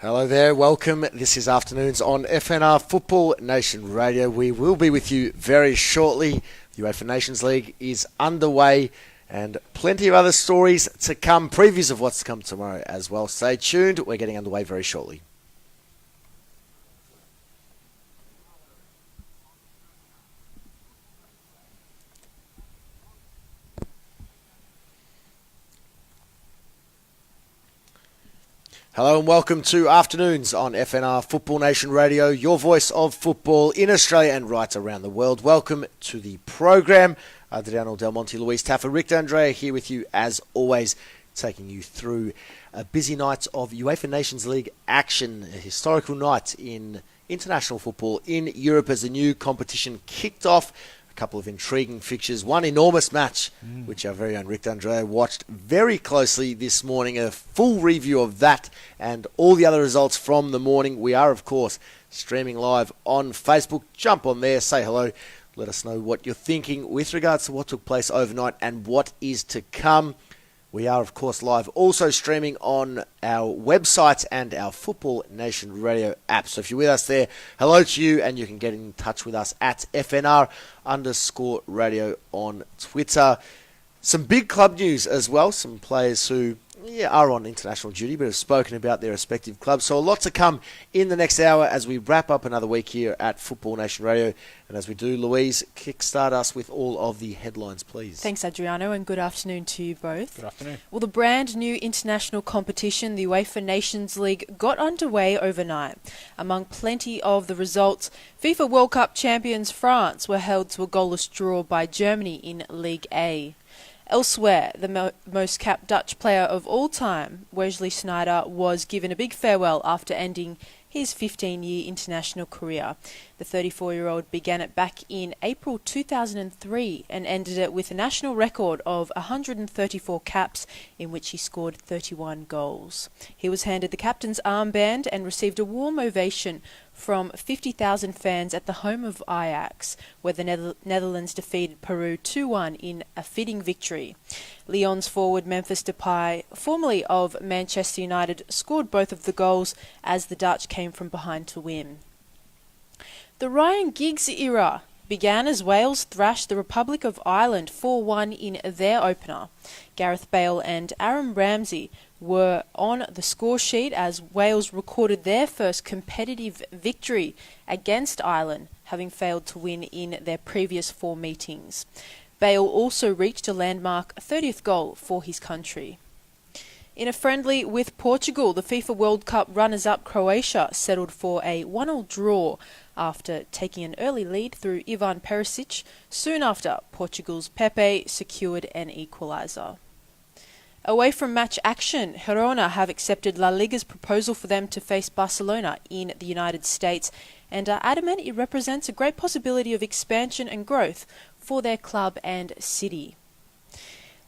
Hello there, welcome. This is Afternoons on FNR Football Nation Radio. We will be with you very shortly. The UEFA Nations League is underway and plenty of other stories to come, previews of what's to come tomorrow as well. Stay tuned, we're getting underway very shortly. Hello and welcome to Afternoons on FNR Football Nation Radio, your voice of football in Australia and right around the world. Welcome to the program. Adriano Del Monte, Louise, Taffa, Rick D'Andrea here with you as always, taking you through a busy night of UEFA Nations League action, a historical night in international football in Europe as the new competition kicked off. A couple of intriguing fixtures, one enormous match, which our very own Rick D'Andrea watched very closely this morning. A full review of that and all the other results from the morning. We are, of course, streaming live on Facebook. Jump on there, say hello, let us know what you're thinking with regards to what took place overnight and what is to come. We are, of course, live also streaming on our website and our Football Nation Radio app. So if you're with us there, hello to you, and you can get in touch with us at FNR_radio on Twitter. Some big club news as well. Some players who are on international duty but have spoken about their respective clubs. So a lot to come in the next hour as we wrap up another week here at Football Nation Radio. And as we do, Louise, kickstart us with all of the headlines, please. Thanks, Adriano, and good afternoon to you both. Good afternoon. Well, the brand new international competition, the UEFA Nations League, got underway overnight. Among plenty of the results, FIFA World Cup champions France were held to a goalless draw by Germany in League A. Elsewhere, the most capped Dutch player of all time, Wesley Sneijder, was given a big farewell after ending his 15-year international career. The 34-year-old began it back in April 2003 and ended it with a national record of 134 caps, in which he scored 31 goals. He was handed the captain's armband and received a warm ovation from 50,000 fans at the home of Ajax, where the Netherlands defeated Peru 2-1 in a fitting victory. Lyon's forward Memphis Depay, formerly of Manchester United, scored both of the goals as the Dutch came from behind to win. The Ryan Giggs era began as Wales thrashed the Republic of Ireland 4-1 in their opener. Gareth Bale and Aaron Ramsey were on the score sheet as Wales recorded their first competitive victory against Ireland, having failed to win in their previous 4 meetings. Bale also reached a landmark 30th goal for his country. In a friendly with Portugal, the FIFA World Cup runners-up Croatia settled for a 1-1 draw after taking an early lead through Ivan Perisic. Soon after, Portugal's Pepe secured an equaliser. Away from match action, Girona have accepted La Liga's proposal for them to face Barcelona in the United States and are adamant it represents a great possibility of expansion and growth for their club and city.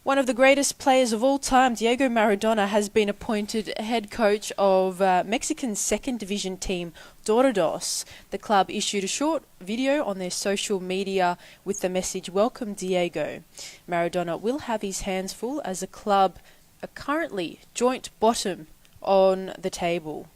One of the greatest players of all time, Diego Maradona, has been appointed head coach of Mexican second division team Dorados. The club issued a short video on their social media with the message, "Welcome Diego." Maradona will have his hands full as the club are currently joint bottom on the table.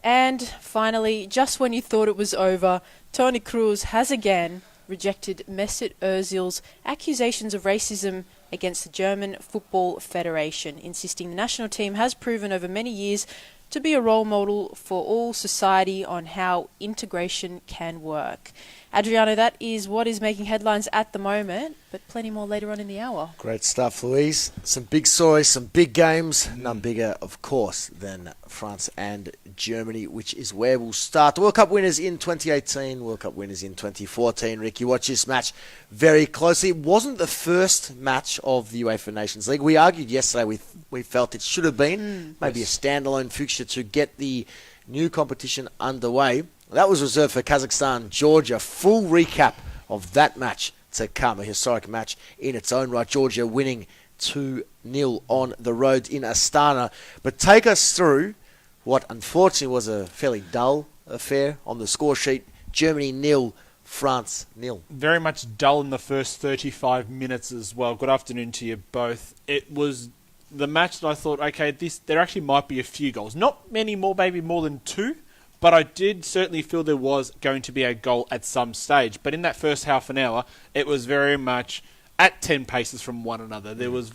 And finally, just when you thought it was over, Toni Kroos has again rejected Mesut Ozil's accusations of racism against the German Football Federation, insisting the national team has proven over many years to be a role model for all society on how integration can work. Adriano, that is what is making headlines at the moment, but plenty more later on in the hour. Great stuff, Louise. Some big stories, some big games. None bigger, of course, than France and Germany, which is where we'll start. The World Cup winners in 2018, World Cup winners in 2014. Rick, you watched this match very closely. It wasn't the first match of the UEFA Nations League. We argued yesterday, we felt it should have been maybe a standalone fixture to get the new competition underway. That was reserved for Kazakhstan, Georgia. Full recap of that match to come. A historic match in its own right. Georgia winning 2-0 on the road in Astana. But take us through what unfortunately was a fairly dull affair on the score sheet. Germany 0, France 0. Very much dull in the first 35 minutes as well. Good afternoon to you both. It was the match that I thought, okay, there actually might be a few goals. Not many more, maybe more than 2, but I did certainly feel there was going to be a goal at some stage. But in that first half an hour, it was very much at 10 paces from one another. There was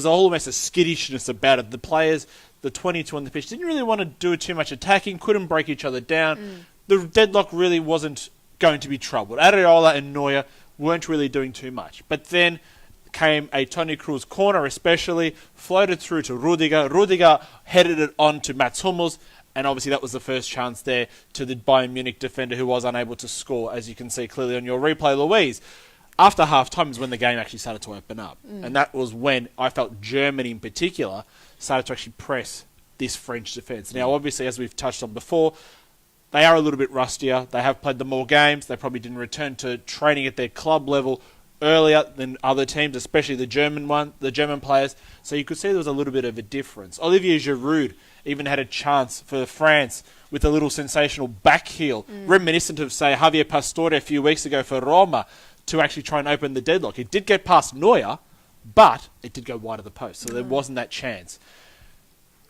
almost a skittishness about it. The players, the 22 on the pitch, didn't really want to do too much attacking, couldn't break each other down. The deadlock really wasn't going to be troubled. Areola and Neuer weren't really doing too much. But then came a Toni Kroos corner especially, floated through to Rudiger. Rudiger headed it on to Mats Hummels, and obviously that was the first chance there to the Bayern Munich defender who was unable to score, as you can see clearly on your replay, Louise. After half-time is when the game actually started to open up. And that was when I felt Germany in particular started to actually press this French defence. Now, obviously, as we've touched on before, they are a little bit rustier. They have played the more games. They probably didn't return to training at their club level earlier than other teams, especially the German players. So you could see there was a little bit of a difference. Olivier Giroud even had a chance for France with a little sensational back heel, reminiscent of, say, Javier Pastore a few weeks ago for Roma, to actually try and open the deadlock. It did get past Neuer, but it did go wide of the post, so there wasn't that chance.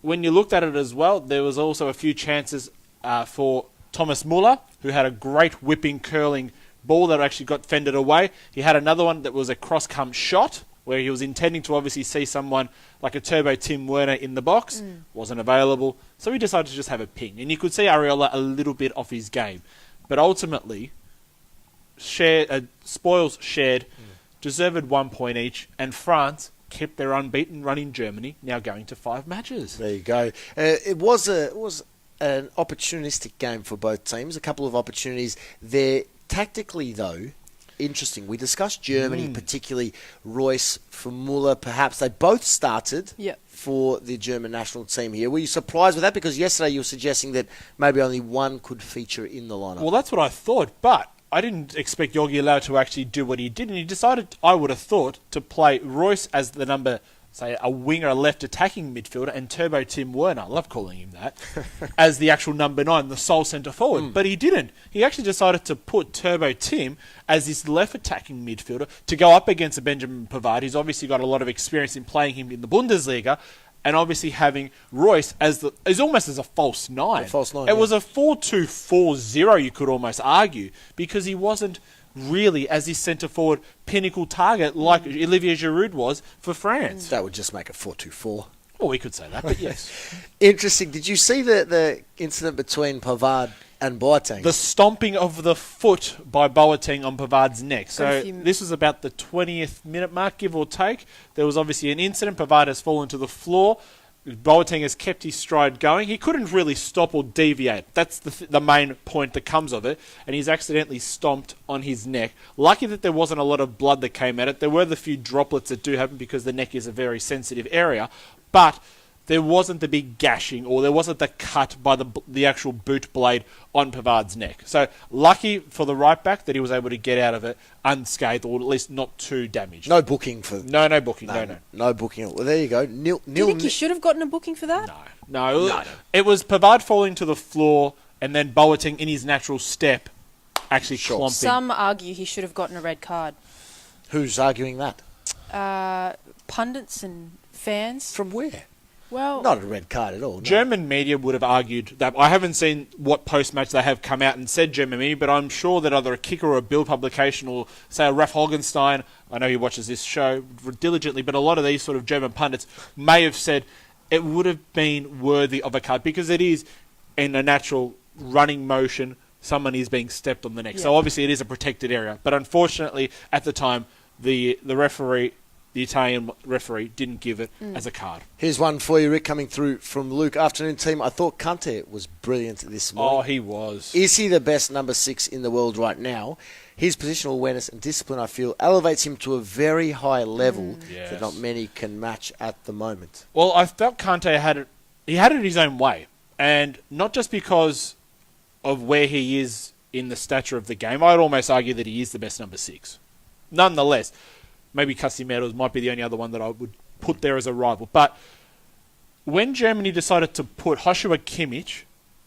When you looked at it as well, there was also a few chances for Thomas Muller, who had a great whipping, curling ball that actually got fended away. He had another one that was a cross-come shot, where he was intending to obviously see someone like a turbo Tim Werner in the box. Wasn't available, so he decided to just have a ping. And you could see Areola a little bit off his game. But ultimately, spoils shared, deserved 1 point each, and France kept their unbeaten run in Germany, now going to 5 matches. There you go. It was an opportunistic game for both teams. A couple of opportunities there. Tactically, though, interesting. We discussed Germany, particularly Royce for Muller. Perhaps they both started for the German national team here. Were you surprised with that? Because yesterday you were suggesting that maybe only one could feature in the lineup. Well, that's what I thought, but I didn't expect Jogi Löw to actually do what he did, and he decided, I would have thought, to play Royce as the number, say, a winger, a left attacking midfielder, and Turbo Tim Werner, I love calling him that, as the actual number 9, the sole centre forward. But he didn't. He actually decided to put Turbo Tim as this left attacking midfielder to go up against a Benjamin Pavard, who's obviously got a lot of experience in playing him in the Bundesliga, and obviously having Royce as almost as a false 9. It was a 4-2-4-0, you could almost argue, because he wasn't really as his centre-forward pinnacle target like Olivier Giroud was for France. That would just make it 4-2-4. Well, we could say that, but yes. Interesting. Did you see the incident between Pavard and Boateng? The stomping of the foot by Boateng on Pavard's neck. So this was about the 20th minute mark, give or take. There was obviously an incident. Pavard has fallen to the floor. Boateng has kept his stride going. He couldn't really stop or deviate. That's the main point that comes of it. And he's accidentally stomped on his neck. Lucky that there wasn't a lot of blood that came at it. There were the few droplets that do happen because the neck is a very sensitive area. But there wasn't the big gashing or there wasn't the cut by the actual boot blade on Pavard's neck. So lucky for the right back that he was able to get out of it unscathed or at least not too damaged. No booking for... No booking. No booking. Well, there you go. Do you think you should have gotten a booking for that? No. It was Pavard falling to the floor and then Boateng in his natural step actually clomping. Some argue he should have gotten a red card. Who's arguing that? Pundits and fans. From where? Well, not a red card at all. No. German media would have argued that. I haven't seen what post-match they have come out and said German media, but I'm sure that either a Kicker or a Bild publication or, say, a Ralf Holgenstein, I know he watches this show diligently, but a lot of these sort of German pundits may have said it would have been worthy of a card because it is in a natural running motion, someone is being stepped on the neck. Yeah. So obviously it is a protected area. But unfortunately, at the time, the referee... The Italian referee didn't give it as a card. Here's one for you, Rick, coming through from Luke. Afternoon team, I thought Kante was brilliant this morning. Oh, he was. Is he the best number 6 in the world right now? His positional awareness and discipline, I feel, elevates him to a very high level that not many can match at the moment. Well, I felt Kante had it his own way. And not just because of where he is in the stature of the game. I'd almost argue that he is the best number 6. Nonetheless... Maybe Casimiro's might be the only other one that I would put there as a rival. But when Germany decided to put Joshua Kimmich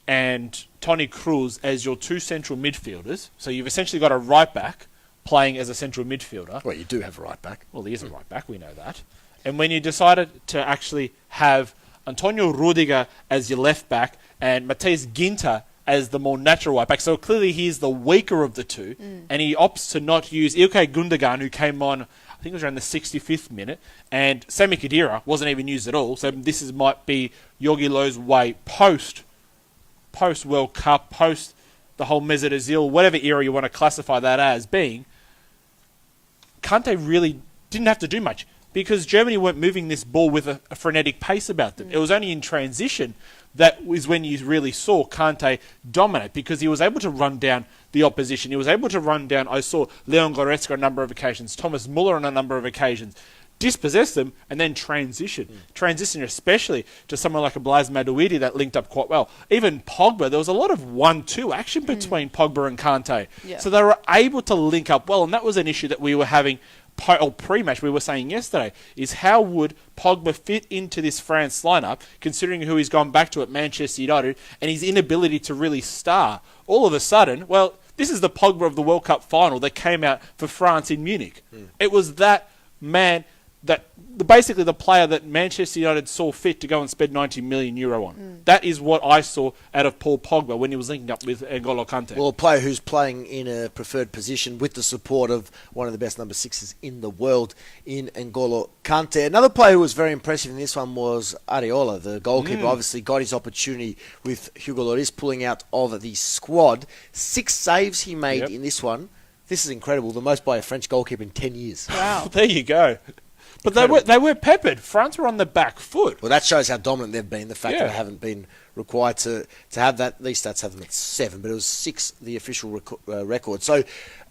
and Toni Kroos as your 2 central midfielders, so you've essentially got a right back playing as a central midfielder. Well, you do have a right back. Well, he is a right back, we know that. And when you decided to actually have Antonio Rudiger as your left back and Matheus Ginter as the more natural right back, so clearly he's the weaker of the two, and he opts to not use Ilkay Gundogan, who came on, I think it was around the 65th minute, and Sami Khedira wasn't even used at all. So might be Jorgi Löw's way post World Cup, post the whole Mesut Ozil, whatever era you want to classify that as being. Kante really didn't have to do much because Germany weren't moving this ball with a frenetic pace about them. It was only in transition that was when you really saw Kante dominate, because he was able to run down the opposition. He was able to run down, I saw Leon Goretzka on a number of occasions, Thomas Muller on a number of occasions, dispossess them and then transition. Transition especially to someone like a Blaise Matuidi that linked up quite well. Even Pogba, there was a lot of 1-2 action between Pogba and Kante. Yeah. So they were able to link up well, and that was an issue that we were having pre-match. We were saying yesterday, is how would Pogba fit into this France lineup, considering who he's gone back to at Manchester United and his inability to really star. All of a sudden, well, this is the Pogba of the World Cup final that came out for France in Munich. It was that man, basically the player that Manchester United saw fit to go and spend €90 million on. That is what I saw out of Paul Pogba when he was linking up with N'Golo Kante. Well, a player who's playing in a preferred position with the support of one of the best number sixes in the world in N'Golo Kante. Another player who was very impressive in this one was Areola, the goalkeeper. Obviously got his opportunity with Hugo Lloris pulling out of the squad. 6 saves he made in this one. This is incredible. The most by a French goalkeeper in 10 years. Wow. There you go. But they were peppered. France were on the back foot. Well, that shows how dominant they've been. The fact that they haven't been required to have that. These stats have them at 7, but it was 6, the official record. So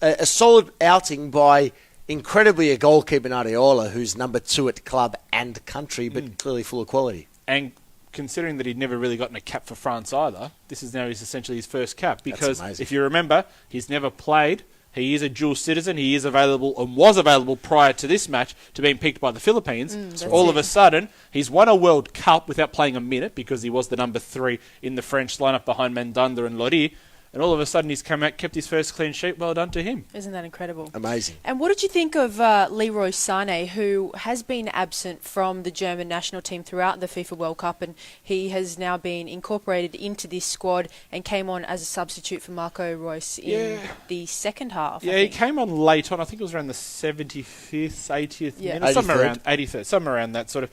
a solid outing by incredibly a goalkeeper in Areola, who's number 2 at club and country, but clearly full of quality. And considering that he'd never really gotten a cap for France either, this is now essentially his first cap. Because if you remember, he's never played. He is a dual citizen. He is available and was available prior to this match to being picked by the Philippines. All of a sudden, he's won a World Cup without playing a minute because he was the number 3 in the French lineup behind Mandanda and Lloris. And all of a sudden, he's come out, kept his first clean sheet. Well done to him. Isn't that incredible? Amazing. And what did you think of Leroy Sané, who has been absent from the German national team throughout the FIFA World Cup, and he has now been incorporated into this squad and came on as a substitute for Marco Reus in the second half? Yeah, he came on late on. I think it was around the 75th, 80th minute. Somewhere around 83rd, somewhere around that sort of.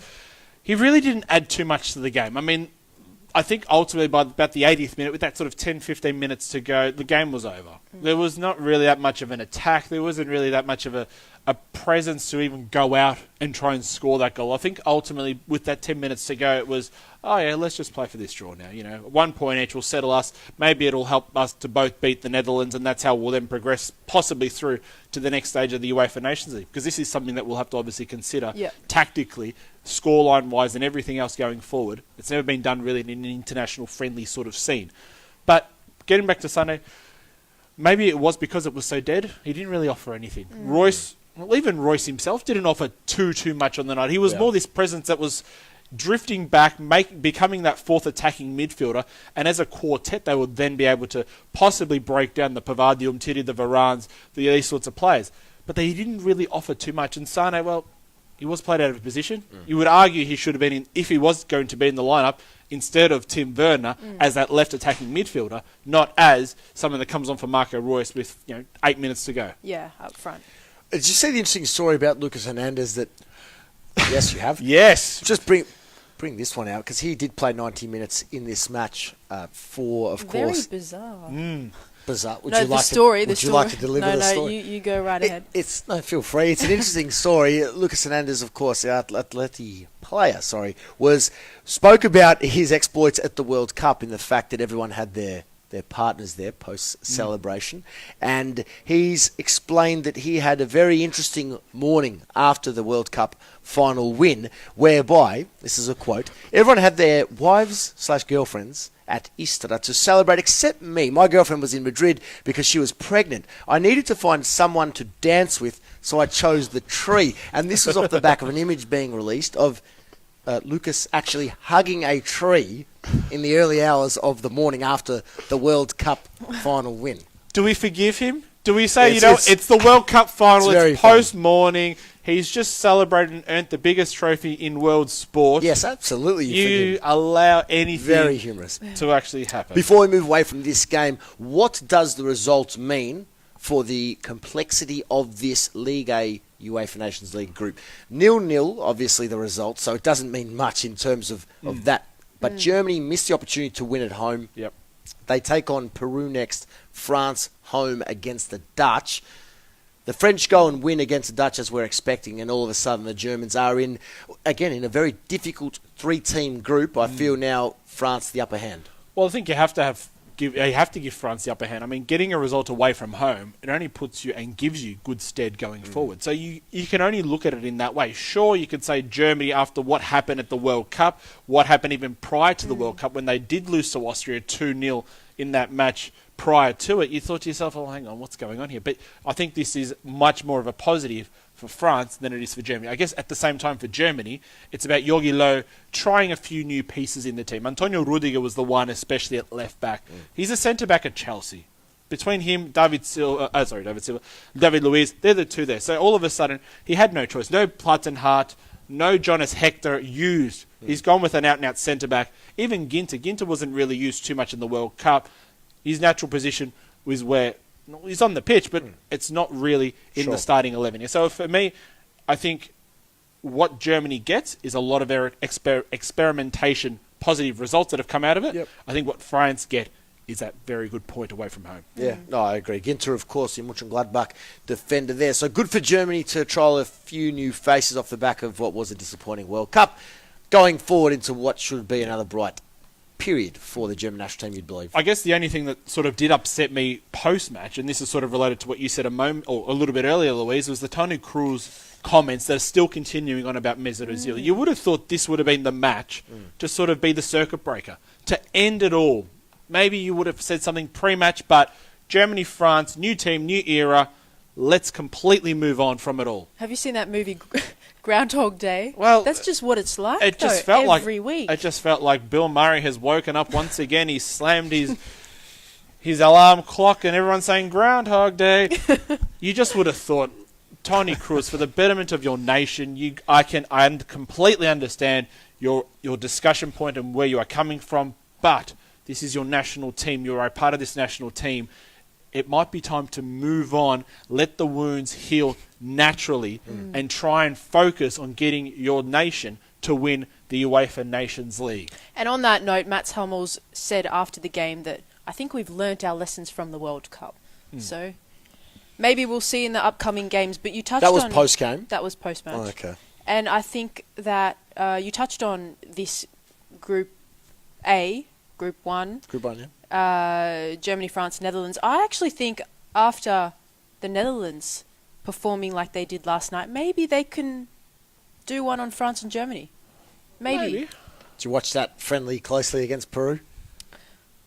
He really didn't add too much to the game. I mean, I think ultimately by about the 80th minute, with that sort of 10-15 minutes to go, the game was over. There was not really that much of an attack. There wasn't really that much of a presence to even go out and try and score that goal. I think ultimately with that 10 minutes to go, it was, let's just play for this draw now. 1 point each will settle us. Maybe it'll help us to both beat the Netherlands, and that's how we'll then progress possibly through to the next stage of the UEFA Nations League. Because this is something that we'll have to obviously consider tactically, scoreline-wise and everything else going forward. It's never been done really in an international friendly sort of scene. But getting back to Sunday, maybe it was because it was so dead. He didn't really offer anything. Even Royce himself didn't offer too much on the night. He was more this presence that was drifting back, becoming that fourth attacking midfielder, and as a quartet they would then be able to possibly break down the Pavard, the Umtiti, the Varans, these sorts of players. But they didn't really offer too much. And Sane, well, he was played out of position. You would argue he should have been in, if he was going to be in the lineup, instead of Tim Werner as that left attacking midfielder, not as someone that comes on for Marco Reus with 8 minutes to go. Yeah, up front. Did you see the interesting story about Lucas Hernandez that... Yes, you have. Yes. Just bring this one out, because he did play 90 minutes in this match for, of course... Very bizarre. Bizarre. Would you like to deliver the story? No, you go right ahead. Feel free. It's an interesting story. Lucas Hernandez, of course, our Atleti player, spoke about his exploits at the World Cup in the fact that everyone had their partners there post-celebration. And he's explained that he had a very interesting morning after the World Cup final win, whereby, this is a quote, everyone had their wives/girlfriends at Istra to celebrate, except me. My girlfriend was in Madrid because she was pregnant. I needed to find someone to dance with, so I chose the tree. And this was off the back of an image being released of Lucas actually hugging a tree in the early hours of the morning after the World Cup final win. Do we forgive him? Do we say, it's the World Cup final, it's post-morning, He's just celebrated and earned the biggest trophy in world sport. Yes, absolutely. You allow anything very humorous to actually happen. Before we move away from this game, what does the result mean for the complexity of this League A UEFA Nations League group? 0-0, obviously, the result, so it doesn't mean much in terms of that. But Germany missed the opportunity to win at home. Yep. They take on Peru next, France home against the Dutch. The French go and win against the Dutch as we're expecting, and all of a sudden the Germans are in a very difficult three-team group. I feel now France the upper hand. Well, I think you have to give France the upper hand. I mean, getting a result away from home, it only puts you and gives you good stead going forward. So you can only look at it in that way. Sure, you could say Germany, after what happened at the World Cup, what happened even prior to the World Cup, when they did lose to Austria 2-0 in that match prior to it, you thought to yourself, oh, hang on, what's going on here? But I think this is much more of a positive for France than it is for Germany. I guess at the same time for Germany, it's about Jogi Löw trying a few new pieces in the team. Antonio Rudiger was the one, especially at left back. He's a centre back at Chelsea. Between him, David Louise, they're the two there. So all of a sudden, he had no choice. No Plattenhardt, no Jonas Hector used. He's gone with an out-and-out centre back. Even Ginter wasn't really used too much in the World Cup. His natural position was where he's on the pitch, but it's not really in the starting 11. So for me, I think what Germany gets is a lot of experimentation, positive results that have come out of it. Yep. I think what France get is that very good point away from home. Yeah, no, I agree. Ginter, of course, the Mönchengladbach defender there. So good for Germany to trial a few new faces off the back of what was a disappointing World Cup, going forward into what should be another bright period for the German national team, you'd believe. I guess the only thing that sort of did upset me post-match, and this is sort of related to what you said a little bit earlier, Louise, was the Toni Kroos comments that are still continuing on about Mesut Ozil. You would have thought this would have been the match to sort of be the circuit breaker, to end it all. Maybe you would have said something pre-match, but Germany, France, new team, new era, let's completely move on from it all. Have you seen that movie Groundhog Day? Well, that's just what it's like. It just felt every week. It just felt like Bill Murray has woken up once again. He slammed his alarm clock, and everyone's saying Groundhog Day. You just would have thought, Toni Kroos, for the betterment of your nation, I completely understand your discussion point and where you are coming from, but this is your national team. You are a part of this national team. It might be time to move on, let the wounds heal naturally, and try and focus on getting your nation to win the UEFA Nations League. And on that note, Mats Hummels said after the game that I think we've learnt our lessons from the World Cup. So maybe we'll see in the upcoming games. But you touched on... That was post-game? That was post-match. Oh, okay. And I think that you touched on this Group A, Group 1. Group 1, yeah. Germany, France, Netherlands. I actually think after the Netherlands performing like they did last night, maybe they can do one on France and Germany. Maybe. Did you watch that friendly closely against Peru?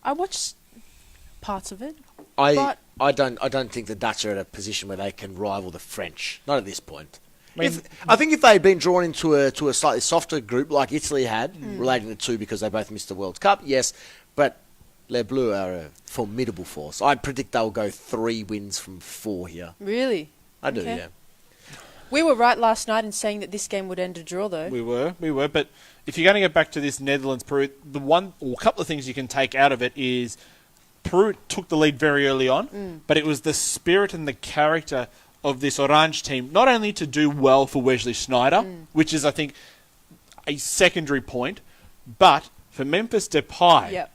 I watched parts of it. I don't think the Dutch are at a position where they can rival the French. Not at this point. I think if they had been drawn into a slightly softer group like Italy had, relating the two because they both missed the World Cup, yes, but Les Bleus are a formidable force. I predict they'll go 3 wins from 4 here. Really? I do, Okay. yeah. We were right last night in saying that this game would end a draw, though. We were. But if you're going to get back to this Netherlands-Peru, a couple of things you can take out of it is Peru took the lead very early on, but it was the spirit and the character of this Orange team, not only to do well for Wesley Sneijder, which is, I think, a secondary point, but for Memphis Depay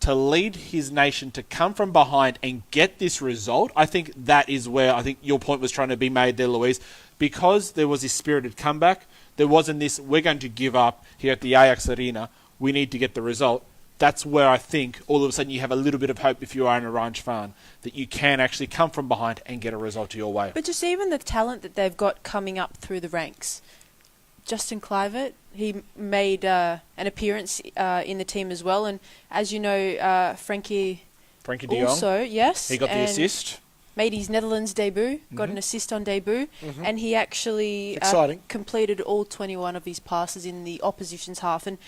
to lead his nation, to come from behind and get this result, I think that is where I think your point was trying to be made there, Louise. Because there was this spirited comeback, there wasn't this, we're going to give up here at the Ajax Arena, we need to get the result. That's where I think all of a sudden you have a little bit of hope if you are an Orange fan, that you can actually come from behind and get a result your way. But just even the talent that they've got coming up through the ranks. Justin Kluivert, he made an appearance in the team as well. And as you know, Frankie de Jong, also, yes. he got the assist. Made his Netherlands debut, got an assist on debut, and he actually completed all 21 of his passes in the opposition's half. And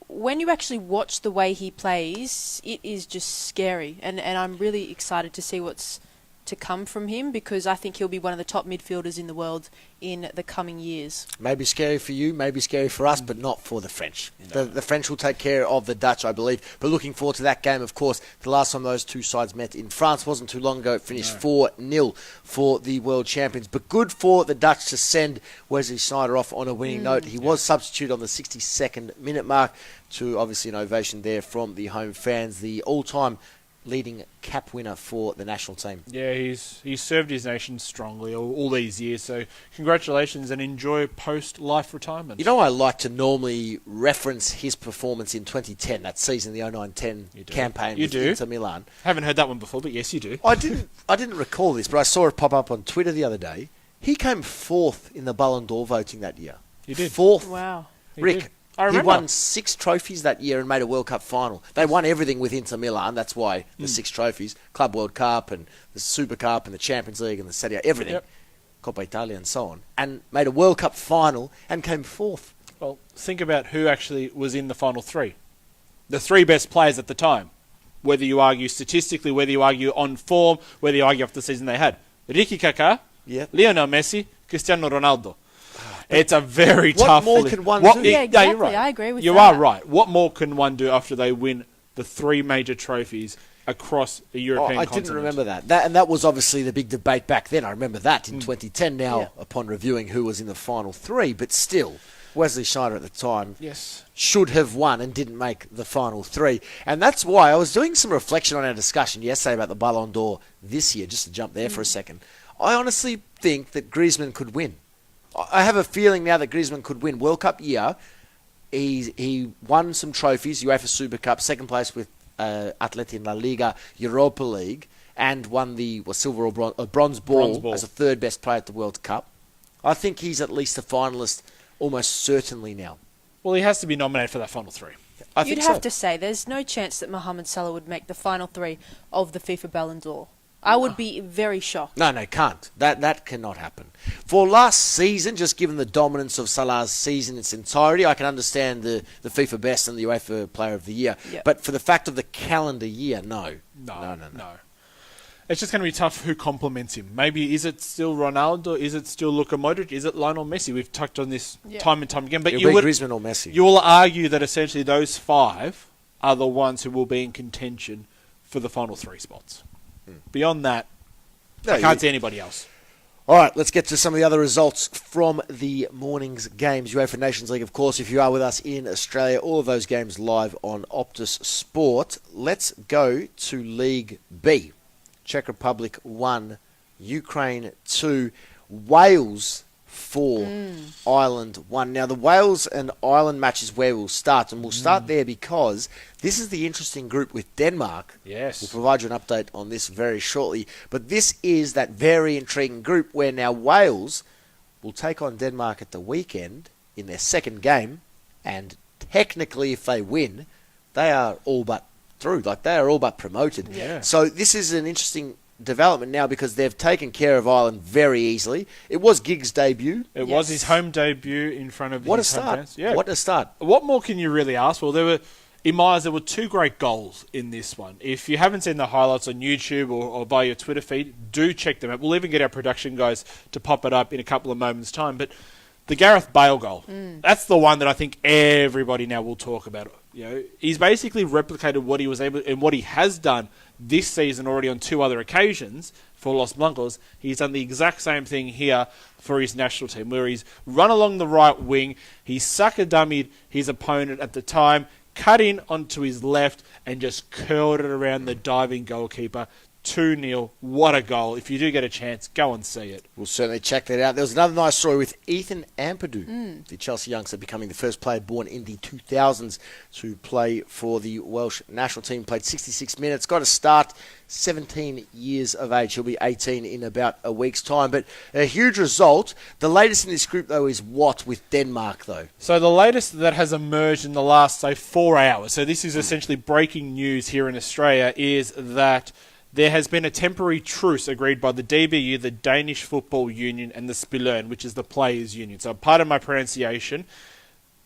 when you actually watch the way he plays, it is just scary. And I'm really excited to see what's to come from him, because I think he'll be one of the top midfielders in the world in the coming years. Maybe scary for you, maybe scary for us, but not for the French. The French will take care of the Dutch, I believe. But looking forward to that game, of course. The last time those two sides met in France wasn't too long ago. It finished 4-0 for the world champions. But good for the Dutch to send Wesley Sneijder off on a winning note. He was substituted on the 62nd minute mark, to obviously an ovation there from the home fans. The all-time leading cap winner for the national team. Yeah, he's served his nation strongly all these years, so congratulations and enjoy post-life retirement. You know, I like to normally reference his performance in 2010, that season, the 09-10 campaign with Inter Milan. Haven't heard that one before, but yes, you do. I didn't recall this, but I saw it pop up on Twitter the other day. He came fourth in the Ballon d'Or voting that year. He did. Fourth. Wow. Rick, I remember. He won 6 trophies that year and made a World Cup final. They won everything with Inter Milan. That's why the 6 trophies. Club World Cup and the Super Cup and the Champions League and the Serie A, everything. Yep. Coppa Italia and so on. And made a World Cup final and came fourth. Well, think about who actually was in the final 3. The 3 best players at the time. Whether you argue statistically, whether you argue on form, whether you argue after the season they had. Ricky Kaká, Lionel Messi, Cristiano Ronaldo. It's a very tough... What more can one do? Yeah, exactly. You're right. I agree with you that. You are right. What more can one do after they win the 3 major trophies across the European continent? I didn't remember that. And that was obviously the big debate back then. I remember that in 2010 now, upon reviewing who was in the final 3. But still, Wesley Sneijder at the time should have won and didn't make the final 3. And that's why I was doing some reflection on our discussion yesterday about the Ballon d'Or this year, just to jump there for a second. I honestly think that Griezmann could win. I have a feeling now that Griezmann could win. World Cup year, he won some trophies, UEFA Super Cup, second place with Atleti in La Liga, Europa League, and won the silver or bronze ball as a third best player at the World Cup. I think he's at least a finalist almost certainly now. Well, he has to be nominated for that final 3. You'd have to say there's no chance that Mohamed Salah would make the final 3 of the FIFA Ballon d'Or. I would be very shocked. No, can't. That cannot happen. For last season, just given the dominance of Salah's season in its entirety, I can understand the FIFA Best and the UEFA Player of the Year. Yep. But for the fact of the calendar year, no. No. It's just going to be tough who complements him. Maybe is it still Ronaldo? Is it still Luka Modric? Is it Lionel Messi? We've touched on this time and time again. But It'll be Griezmann or Messi. You will argue that essentially those 5 are the ones who will be in contention for the final 3 spots. Beyond that, I can't see anybody else. All right, let's get to some of the other results from the morning's games. UEFA Nations League, of course, if you are with us in Australia, all of those games live on Optus Sport. Let's go to League B. Czech Republic 1, Ukraine 2, Wales 4, Ireland 1. Now, the Wales and Ireland match is where we'll start, and we'll start there because this is the interesting group with Denmark. Yes. We'll provide you an update on this very shortly. But this is that very intriguing group where now Wales will take on Denmark at the weekend in their second game, and technically, if they win, they are all but through. Like, they are all but promoted. Yeah. So this is an interesting development now because they've taken care of Ireland very easily. It was Giggs' debut. It was his home debut in front of What a his home start. fans. Yeah. What a start. What more can you really ask for? In my eyes, there were 2 great goals in this one. If you haven't seen the highlights on YouTube or by your Twitter feed, do check them out. We'll even get our production guys to pop it up in a couple of moments' time. But the Gareth Bale goal, that's the one that I think everybody now will talk about. You know, he's basically replicated what he was able and what he has done this season already on 2 other occasions for Los Blancos. He's done the exact same thing here for his national team, where he's run along the right wing, he's sucker-dummied his opponent at the time, cut in onto his left, and just curled it around the diving goalkeeper. 2-0. What a goal. If you do get a chance, go and see it. We'll certainly check that out. There was another nice story with Ethan Ampadu, the Chelsea youngster, becoming the first player born in the 2000s to play for the Welsh national team. Played 66 minutes, got a start, 17 years of age. He'll be 18 in about a week's time. But a huge result. The latest in this group, though, is what with Denmark, though? So the latest that has emerged in the last, say, 4 hours, so this is essentially breaking news here in Australia, is that there has been a temporary truce agreed by the DBU, the Danish Football Union, and the Spillerne, which is the Players' Union. So pardon my pronunciation.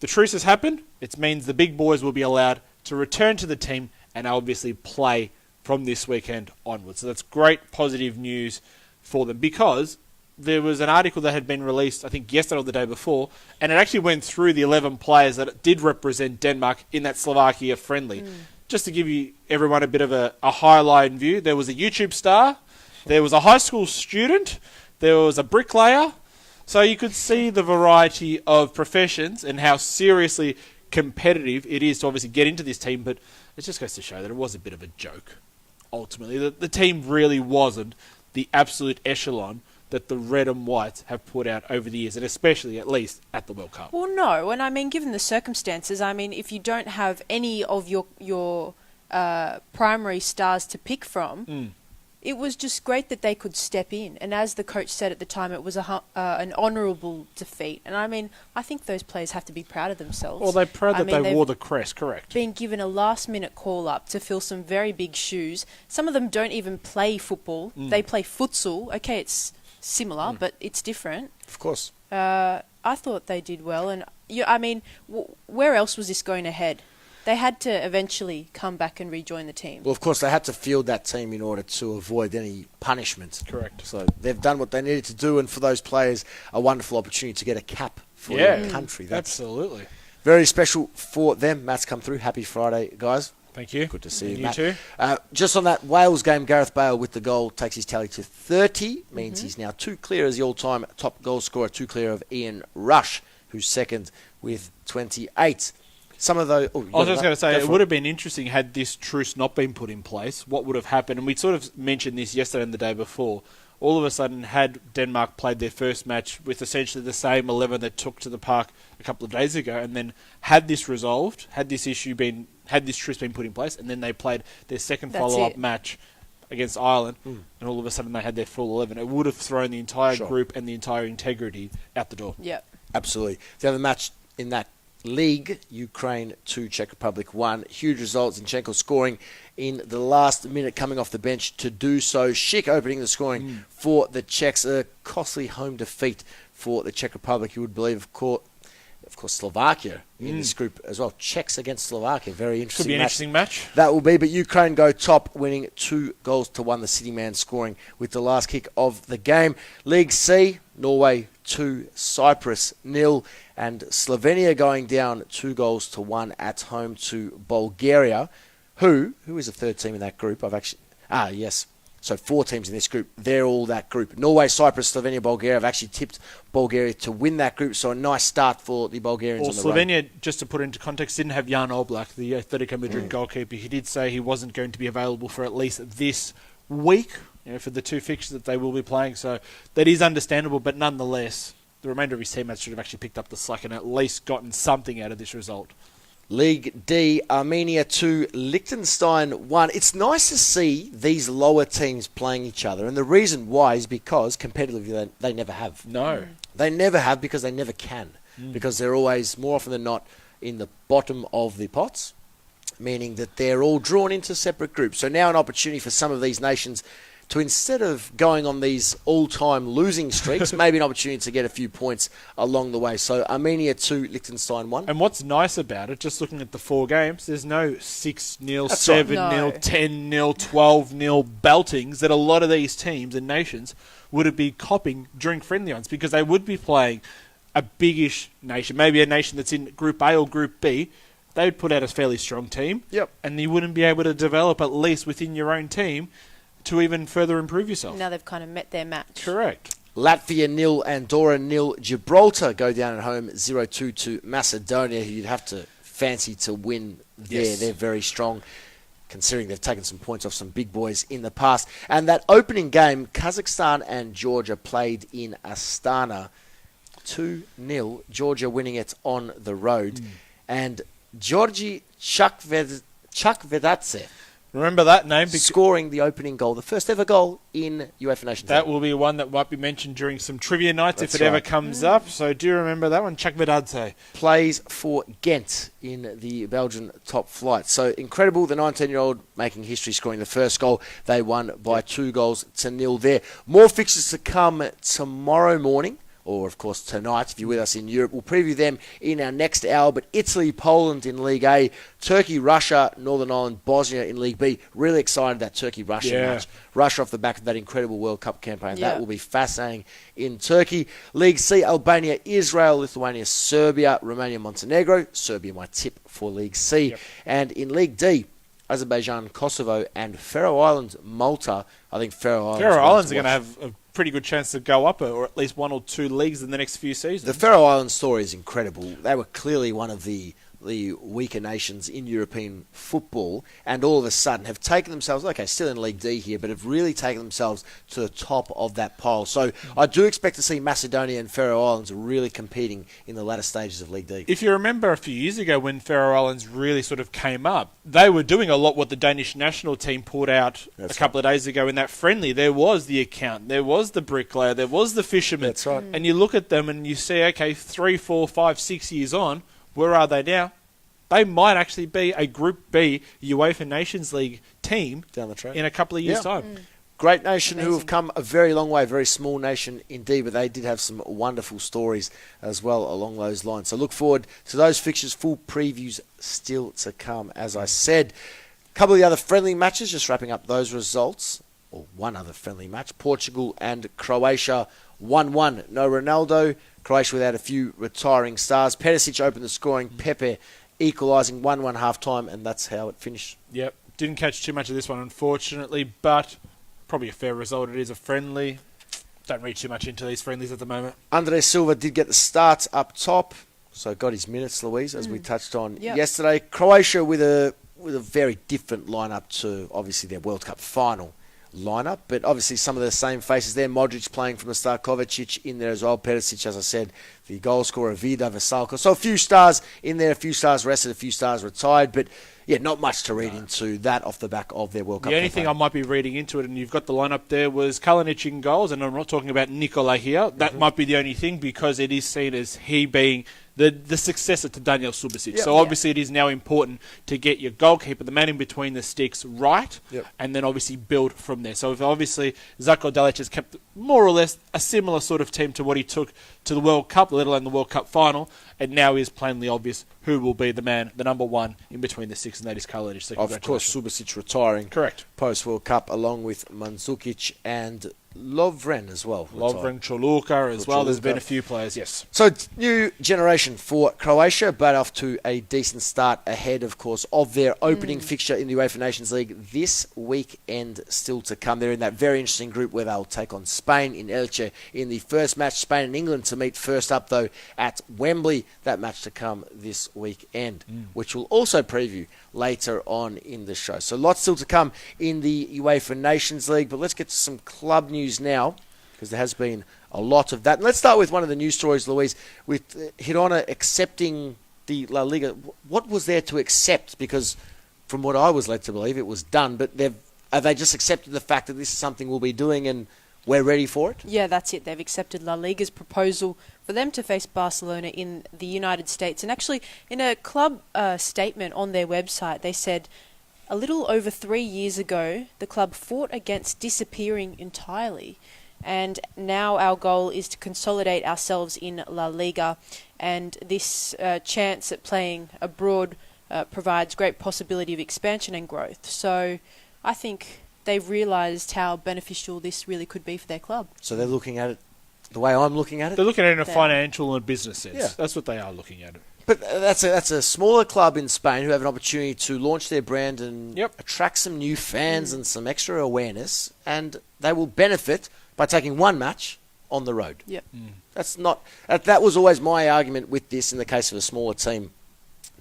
The truce has happened. It means the big boys will be allowed to return to the team and obviously play from this weekend onwards. So that's great positive news for them, because there was an article that had been released, I think yesterday or the day before, and it actually went through the 11 players that did represent Denmark in that Slovakia friendly. Just to give everyone a bit of a highlight view, there was a YouTube star, there was a high school student, there was a bricklayer. So you could see the variety of professions and how seriously competitive it is to obviously get into this team, but it just goes to show that it was a bit of a joke. Ultimately, the team really wasn't the absolute echelon that the red and whites have put out over the years, and especially, at least, at the World Cup. Well, no, and I mean, given the circumstances, I mean, if you don't have any of your primary stars to pick from, it was just great that they could step in. And as the coach said at the time, it was an honourable defeat. And I mean, I think those players have to be proud of themselves. Well, they're proud that they wore the crest, correct. Been given a last-minute call-up to fill some very big shoes. Some of them don't even play football. They play futsal. Okay, it's similar, but it's different. Of course. I thought they did well. And, I mean, where else was this going to head? They had to eventually come back and rejoin the team. Well, of course, they had to field that team in order to avoid any punishment. Correct. So they've done what they needed to do, and for those players, a wonderful opportunity to get a cap for their country. That's absolutely very special for them. Matt's come through. Happy Friday, guys. Thank you. Good to see you, You Matt. too. Just on that Wales game, Gareth Bale with the goal takes his tally to 30. Means he's now 2 clear as the all-time top goal scorer, 2 clear of Ian Rush, who's second with 28. Some of those. I was just going to say, it would have been interesting had this truce not been put in place. What would have happened? And we sort of mentioned this yesterday and the day before. All of a sudden, had Denmark played their first match with essentially the same 11 that took to the park a couple of days ago, and then had this resolved, had this truce been put in place, and then they played their second follow-up match against Ireland, and all of a sudden they had their full 11, it would have thrown the entire group and the entire integrity out the door. Yep. Absolutely. The other match in that league, Ukraine 2, Czech Republic 1. Huge results. Zinchenko scoring in the last minute, coming off the bench to do so. Schick opening the scoring for the Czechs. A costly home defeat for the Czech Republic. You would believe, of course, Slovakia in this group as well. Czechs against Slovakia. Very interesting. Could be an interesting match. That will be, but Ukraine go top, winning 2-1. The City man scoring with the last kick of the game. League C, Norway 2, Cyprus 0, and Slovenia going down 2-1 at home to Bulgaria, who is the third team in that group. So 4 teams in this group. They're all that group. Norway, Cyprus, Slovenia, Bulgaria have actually tipped Bulgaria to win that group. So a nice start for the Bulgarians on the Slovenia, road. just to put it into context, didn't have Jan Oblak, the Atletico Madrid goalkeeper. He did say he wasn't going to be available for at least this week, for the 2 fixtures that they will be playing. So that is understandable, but nonetheless, the remainder of his teammates should have actually picked up the slack and at least gotten something out of this result. League D, Armenia 2, Liechtenstein 1. It's nice to see these lower teams playing each other, and the reason why is because competitively they never have. No. They never have because they never can, because they're always, more often than not, in the bottom of the pots, meaning that they're all drawn into separate groups. So now an opportunity for some of these nations to, instead of going on these all-time losing streaks, maybe an opportunity to get a few points along the way. So Armenia 2, Liechtenstein 1. And what's nice about it, just looking at the 4 games, there's no 6-0, 7-0, 10-0, 12-0 beltings that a lot of these teams and nations would be copping during friendly ones, because they would be playing a biggish nation, maybe a nation that's in Group A or Group B. They would put out a fairly strong team, and you wouldn't be able to develop, at least within your own team, to even further improve yourself. Now they've kind of met their match. Correct. Latvia 0, Andorra 0, Gibraltar go down at home 0-2 to Macedonia, who you'd have to fancy to win there. Yes. They're very strong, considering they've taken some points off some big boys in the past. And that opening game, Kazakhstan and Georgia played in Astana, 2-0, Georgia winning it on the road. And Georgi Chakvedadze Remember that name? scoring the opening goal, the first ever goal in UEFA Nations League. That will be one that might be mentioned during some trivia nights if it ever comes up. So do remember that one, Chakvedadze. Plays for Ghent in the Belgian top flight. So incredible, the 19-year-old making history, scoring the first goal. They won by 2-0 there. More fixtures to come tomorrow morning. or of course tonight if you're with us in Europe. We'll preview them in our next hour, but Italy, Poland in League A, Turkey, Russia, Northern Ireland, Bosnia in League B. Really excited that Turkey-Russia match. Russia off the back of that incredible World Cup campaign. Yeah. That will be fascinating in Turkey. League C, Albania, Israel, Lithuania, Serbia, Romania, Montenegro. Serbia, my tip for League C. Yep. And in League D, Azerbaijan, Kosovo, and Faroe Islands, Malta. I think Faroe Islands are going to have a pretty good chance to go up, or at least 1 or 2 leagues in the next few seasons. The Faroe Islands story is incredible. They were clearly one of the weaker nations in European football, and all of a sudden have taken themselves, okay, still in League D here, but have really taken themselves to the top of that pile. So I do expect to see Macedonia and Faroe Islands really competing in the latter stages of League D. If you remember a few years ago when Faroe Islands really sort of came up, they were doing a lot what the Danish national team put out a couple of days ago in that friendly. There was the accountant, there was the bricklayer, there was the fisherman. That's right. And you look at them and you see, okay, 3, 4, 5, 6 years on, where are they now? They might actually be a Group B UEFA Nations League team Down the track in a couple of years' time. Great nation who have come a very long way, very small nation indeed, but they did have some wonderful stories as well along those lines. So look forward to those fixtures, full previews still to come, as I said. A couple of the other friendly matches, just wrapping up those results, or one other friendly match, Portugal and Croatia 1-1. No Ronaldo, Croatia without a few retiring stars. Perisic opened the scoring, Pepe equalising 1-1 half-time, and that's how it finished. Yep, didn't catch too much of this one, unfortunately, but probably a fair result. It is a friendly. Don't read too much into these friendlies at the moment. Andres Silva did get the start up top, so got his minutes, Louise, as we touched on yesterday. Croatia with a very different lineup to obviously their World Cup final lineup, but obviously some of the same faces there. Modric playing from the start, Kovacic in there as well, Perisic, as I said, the goal scorer, Vida, Vesalko. So a few stars in there, a few stars rested, a few stars retired, but yeah, not much to read into that off the back of their World Cup. The only thing I might be reading into it, and you've got the lineup there, was Kalinic in goals, and I'm not talking about Nikola here. That might be the only thing, because it is seen as he being the successor to Daniel Subasic. Yep. So obviously it is now important to get your goalkeeper, the man in between the sticks, right, and then obviously build from there. So if obviously Zlatko Dalic has kept more or less a similar sort of team to what he took to the World Cup, let alone the World Cup final, and now is plainly obvious who will be the man, the number one in between the six, and that is Kalinic. So of course, Subasic retiring. Correct. Post-World Cup, along with Mandzukic and Lovren as well. Lovren, Choluka as well. There's been a few players, yes. So, new generation for Croatia, but off to a decent start ahead, of course, of their opening fixture in the UEFA Nations League this weekend still to come. They're in that very interesting group where they'll take on Spain in Elche in the first match. Spain and England to meet first up, though, at Wembley. That match to come this weekend, which we'll also preview later on in the show. So lots still to come in the UEFA Nations League, but let's get to some club news now, because there has been a lot of that. And let's start with one of the news stories, Louise, with Girona accepting the La Liga. What was there to accept? Because from what I was led to believe, it was done, but have they just accepted the fact that this is something we'll be doing and we're ready for it? Yeah, that's it. They've accepted La Liga's proposal for them to face Barcelona in the United States. And actually, in a club statement on their website, they said, a little over 3 years ago, the club fought against disappearing entirely. And now our goal is to consolidate ourselves in La Liga. And this chance at playing abroad provides great possibility of expansion and growth. So I think they've realised how beneficial this really could be for their club. So they're looking at it the way I'm looking at it? They're looking at it in a financial and business sense. Yeah. That's what they are looking at it. But that's a smaller club in Spain who have an opportunity to launch their brand and attract some new fans and some extra awareness, and they will benefit by taking one match on the road. Yep. That was always my argument with this in the case of a smaller team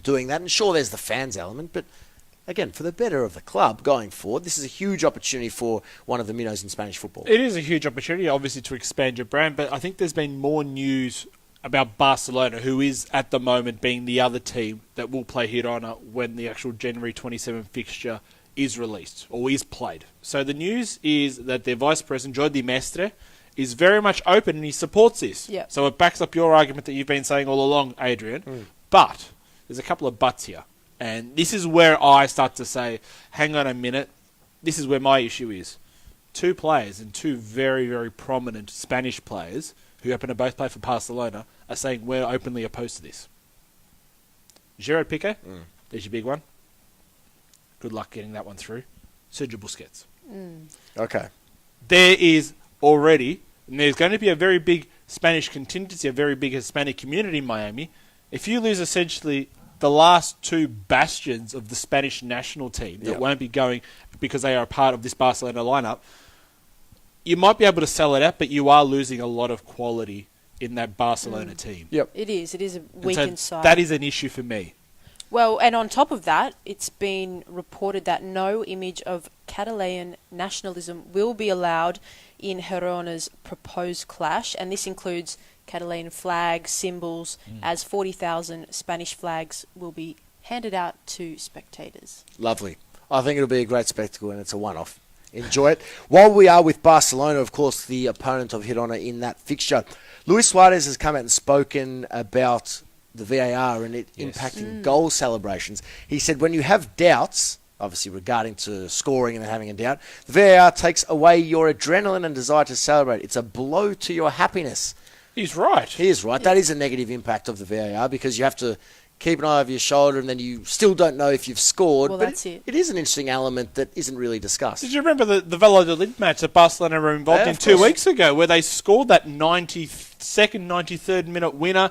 doing that. And sure, there's the fans element, but again, for the better of the club going forward, this is a huge opportunity for one of the minnows in Spanish football. It is a huge opportunity, obviously, to expand your brand, but I think there's been more news about Barcelona, who is at the moment being the other team that will play Girona when the actual January 27 fixture is released or is played. So the news is that their vice president, Jordi Mestre, is very much open and he supports this. Yep. So it backs up your argument that you've been saying all along, Adrian. But there's a couple of buts here. And this is where I start to say, hang on a minute, this is where my issue is. Two players, and two very, very prominent Spanish players, who happen to both play for Barcelona, are saying we're openly opposed to this. Gerard Piqué, there's your big one. Good luck getting that one through. Sergio Busquets. Okay. There is already, and there's going to be a very big Spanish contingency, a very big Hispanic community in Miami. If you lose essentially the last two bastions of the Spanish national team that won't be going because they are a part of this Barcelona lineup, you might be able to sell it out, but you are losing a lot of quality in that Barcelona team. Yep. It is a weakened side. That is an issue for me. Well, and on top of that, it's been reported that no image of Catalan nationalism will be allowed in Girona's proposed clash, and this includes Catalan flags, symbols, as 40,000 Spanish flags will be handed out to spectators. Lovely. I think it'll be a great spectacle, and it's a one-off. Enjoy it. While we are with Barcelona, of course, the opponent of Girona in that fixture, Luis Suarez has come out and spoken about the VAR and it impacting goal celebrations. He said when you have doubts, obviously regarding to scoring and having a doubt, the VAR takes away your adrenaline and desire to celebrate. It's a blow to your happiness. He's right. He is right. That is a negative impact of the VAR because you have to keep an eye over your shoulder and then you still don't know if you've scored. Well, but that's it. It is an interesting element that isn't really discussed. Did you remember the Valladolid match that Barcelona were involved in 2 weeks ago where they scored that 92nd, 93rd minute winner?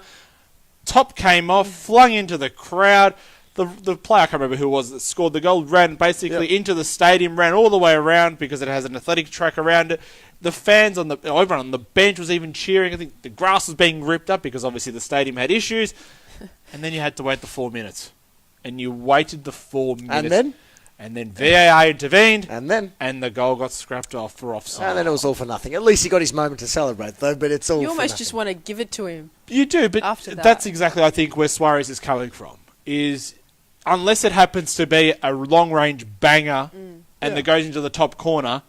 Top came off, flung into the crowd. The player, I can't remember who it was that scored the goal, ran basically into the stadium, ran all the way around because it has an athletic track around it. The fans everyone on the bench was even cheering. I think the grass was being ripped up because obviously the stadium had issues. And then you had to wait the 4 minutes. And you waited the 4 minutes. And then VAR intervened. And the goal got scrapped off for offside. And then it was all for nothing. At least he got his moment to celebrate, though, but it's all You for almost nothing. just want to give it to him. You do, but After that. that's exactly, I think, where Suarez is coming from. Is unless it happens to be a long-range banger and that goes into the top corner,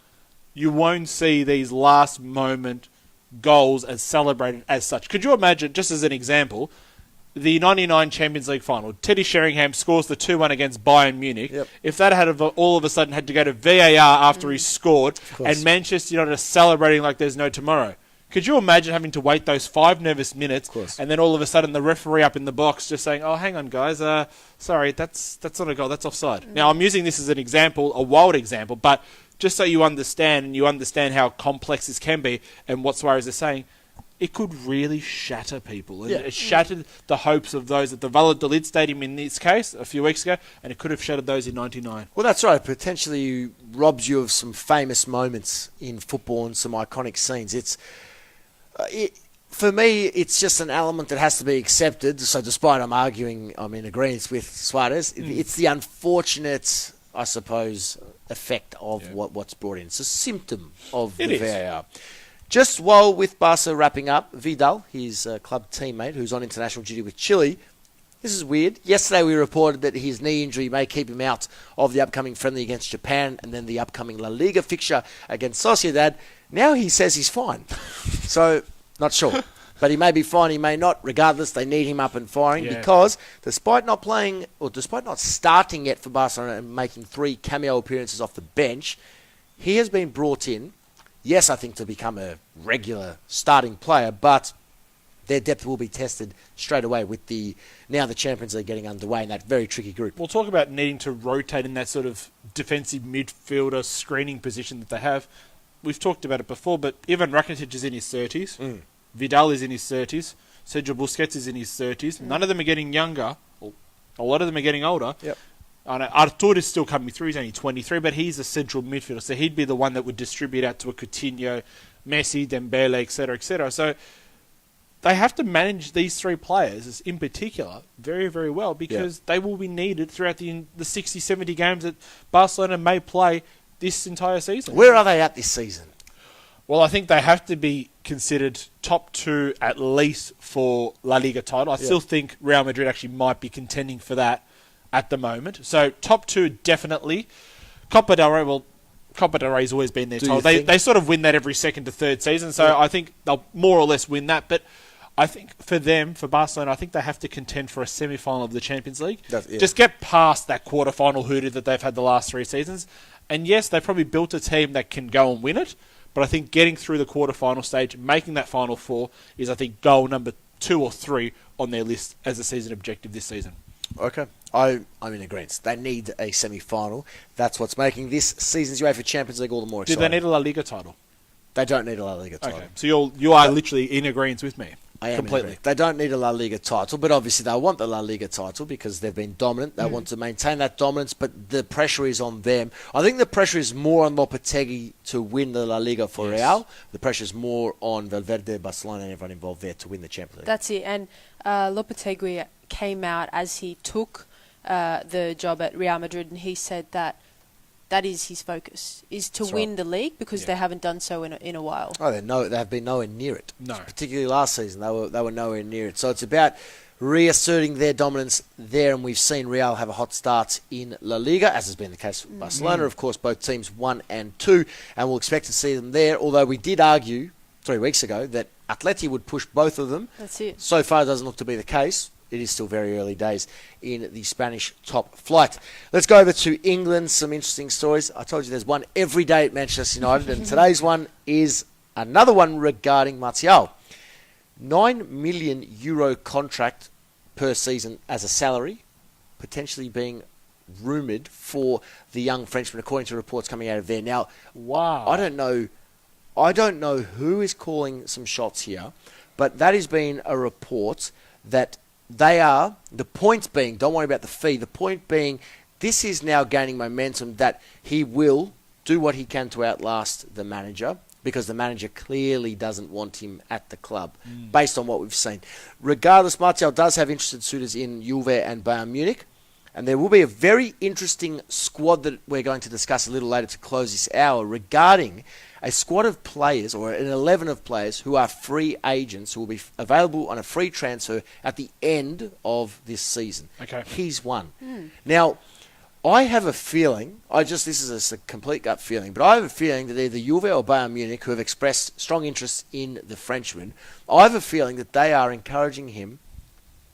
you won't see these last-moment goals as celebrated as such. Could you imagine, just as an example, the 99 Champions League final, Teddy Sheringham scores the 2-1 against Bayern Munich. Yep. If that had all of a sudden had to go to VAR after he scored, and Manchester United are celebrating like there's no tomorrow, could you imagine having to wait those 5 nervous minutes, and then all of a sudden the referee up in the box just saying, "Oh, hang on, guys, sorry, that's not a goal, that's offside." Now I'm using this as an example, a wild example, but just so you understand, and you understand how complex this can be, and what Suarez is saying. It could really shatter people. And it shattered the hopes of those at the Valladolid Stadium in this case a few weeks ago, and it could have shattered those in 99. Well, that's right. Potentially robs you of some famous moments in football and some iconic scenes. For me, it's just an element that has to be accepted. So despite I'm in agreement with Suarez, it's the unfortunate, I suppose, effect of what's brought in. It's a symptom of the VAR. Just while with Barca wrapping up, Vidal, his club teammate, who's on international duty with Chile, this is weird. Yesterday we reported that his knee injury may keep him out of the upcoming friendly against Japan and then the upcoming La Liga fixture against Sociedad. Now he says he's fine. So, not sure. But he may be fine, he may not. Regardless, they need him up and firing because despite not starting yet for Barcelona and making 3 cameo appearances off the bench, he has been brought in. Yes, I think to become a regular starting player, but their depth will be tested straight away with the Champions League getting underway in that very tricky group. We'll talk about needing to rotate in that sort of defensive midfielder screening position that they have. We've talked about it before, but Ivan Rakitic is in his 30s. Vidal is in his 30s. Sergio Busquets is in his 30s. None of them are getting younger. A lot of them are getting older. Yep. I know Artur is still coming through. He's only 23, but he's a central midfielder, so he'd be the one that would distribute out to a Coutinho, Messi, Dembele, etc., etc. So they have to manage these 3 players in particular very, very well because they will be needed throughout the 60, 70 games that Barcelona may play this entire season. Where are they at this season? Well, I think they have to be considered top 2 at least for La Liga title. I still think Real Madrid actually might be contending for that at the moment. So top 2 definitely. Copa del Rey's always been their title. They sort of win that every second to third season, so I think they'll more or less win that. But I think for Barcelona, I think they have to contend for a semi-final of the Champions League. Just get past that quarter-final hoodoo that they've had the last 3 seasons. And yes, they've probably built a team that can go and win it, But I think getting through the quarterfinal stage, making that Final Four, is, I think, goal number 2 or 3 on their list as a season objective this season. Okay. I'm in agreement. They need a semi-final. That's what's making this season's UEFA Champions League all the more Do exciting. they need a La Liga title? They don't need a La Liga title. Okay. So you are literally in agreement with me. I am completely. in agreement. They don't need a La Liga title, but obviously they want the La Liga title because they've been dominant. They want to maintain that dominance, but the pressure is on them. I think the pressure is more on Lopetegui to win the La Liga for Real. The pressure is more on Valverde, Barcelona, and everyone involved there to win the Champions League. That's it. And Lopetegui came out as he took the job at Real Madrid, and he said that is his focus, is to win the league because they haven't done so in a while. Oh, they have been nowhere near it. No. Particularly last season, they were nowhere near it. So it's about reasserting their dominance there, and we've seen Real have a hot start in La Liga, as has been the case with Barcelona. Of course, both teams 1 and 2, and we'll expect to see them there, although we did argue 3 weeks ago that Atleti would push both of them. That's it. So far, it doesn't look to be the case. It is still very early days in the Spanish top flight. Let's go over to England. Some interesting stories. I told you there's one every day at Manchester United, and today's one is another one regarding Martial. €9 million contract per season as a salary, potentially being rumoured for the young Frenchman, according to reports coming out of there. Now, Wow. I don't know who is calling some shots here, but that has been a report that they are, the point being, don't worry about the fee, the point being, this is now gaining momentum that he will do what he can to outlast the manager, because the manager clearly doesn't want him at the club, based on what we've seen. Regardless, Martial does have interested suitors in Juve and Bayern Munich, and there will be a very interesting squad that we're going to discuss a little later to close this hour regarding a squad of players, or an 11 of players, who are free agents, who will be available on a free transfer at the end of this season. Okay. He's one. Now, I have a feeling, this is a complete gut feeling, but I have a feeling that either Juve or Bayern Munich, who have expressed strong interest in the Frenchman, I have a feeling that they are encouraging him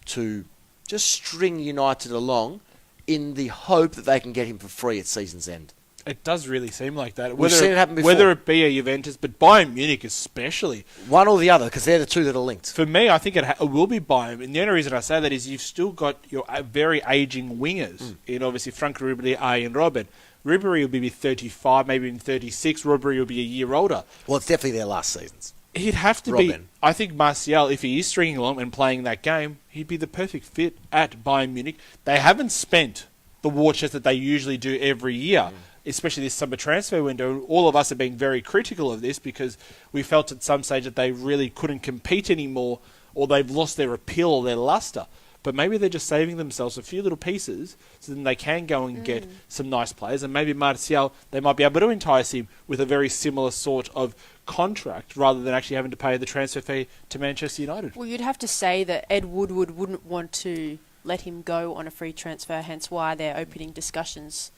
to just string United along in the hope that they can get him for free at season's end. It does really seem like that. We've seen it happen before. Whether it be a Juventus, but Bayern Munich especially. One or the other, because they're the two that are linked. For me, I think it will be Bayern. And the only reason I say that is you've still got your very aging wingers in, obviously, Frank Ribery, and Robben. Ribery will be 35, maybe even 36. Ribery will be a year older. Well, it's definitely their last seasons. He'd have to Robben. be. I think Martial, if he is stringing along and playing that game, he'd be the perfect fit at Bayern Munich. They haven't spent the war chest that they usually do every year. Especially this summer transfer window. All of us are being very critical of this because we felt at some stage that they really couldn't compete anymore, or they've lost their appeal or their luster. But maybe they're just saving themselves a few little pieces so then they can go and get some nice players. And maybe Martial, they might be able to entice him with a very similar sort of contract rather than actually having to pay the transfer fee to Manchester United. Well, you'd have to say that Ed Woodward wouldn't want to let him go on a free transfer, hence why they're opening discussions,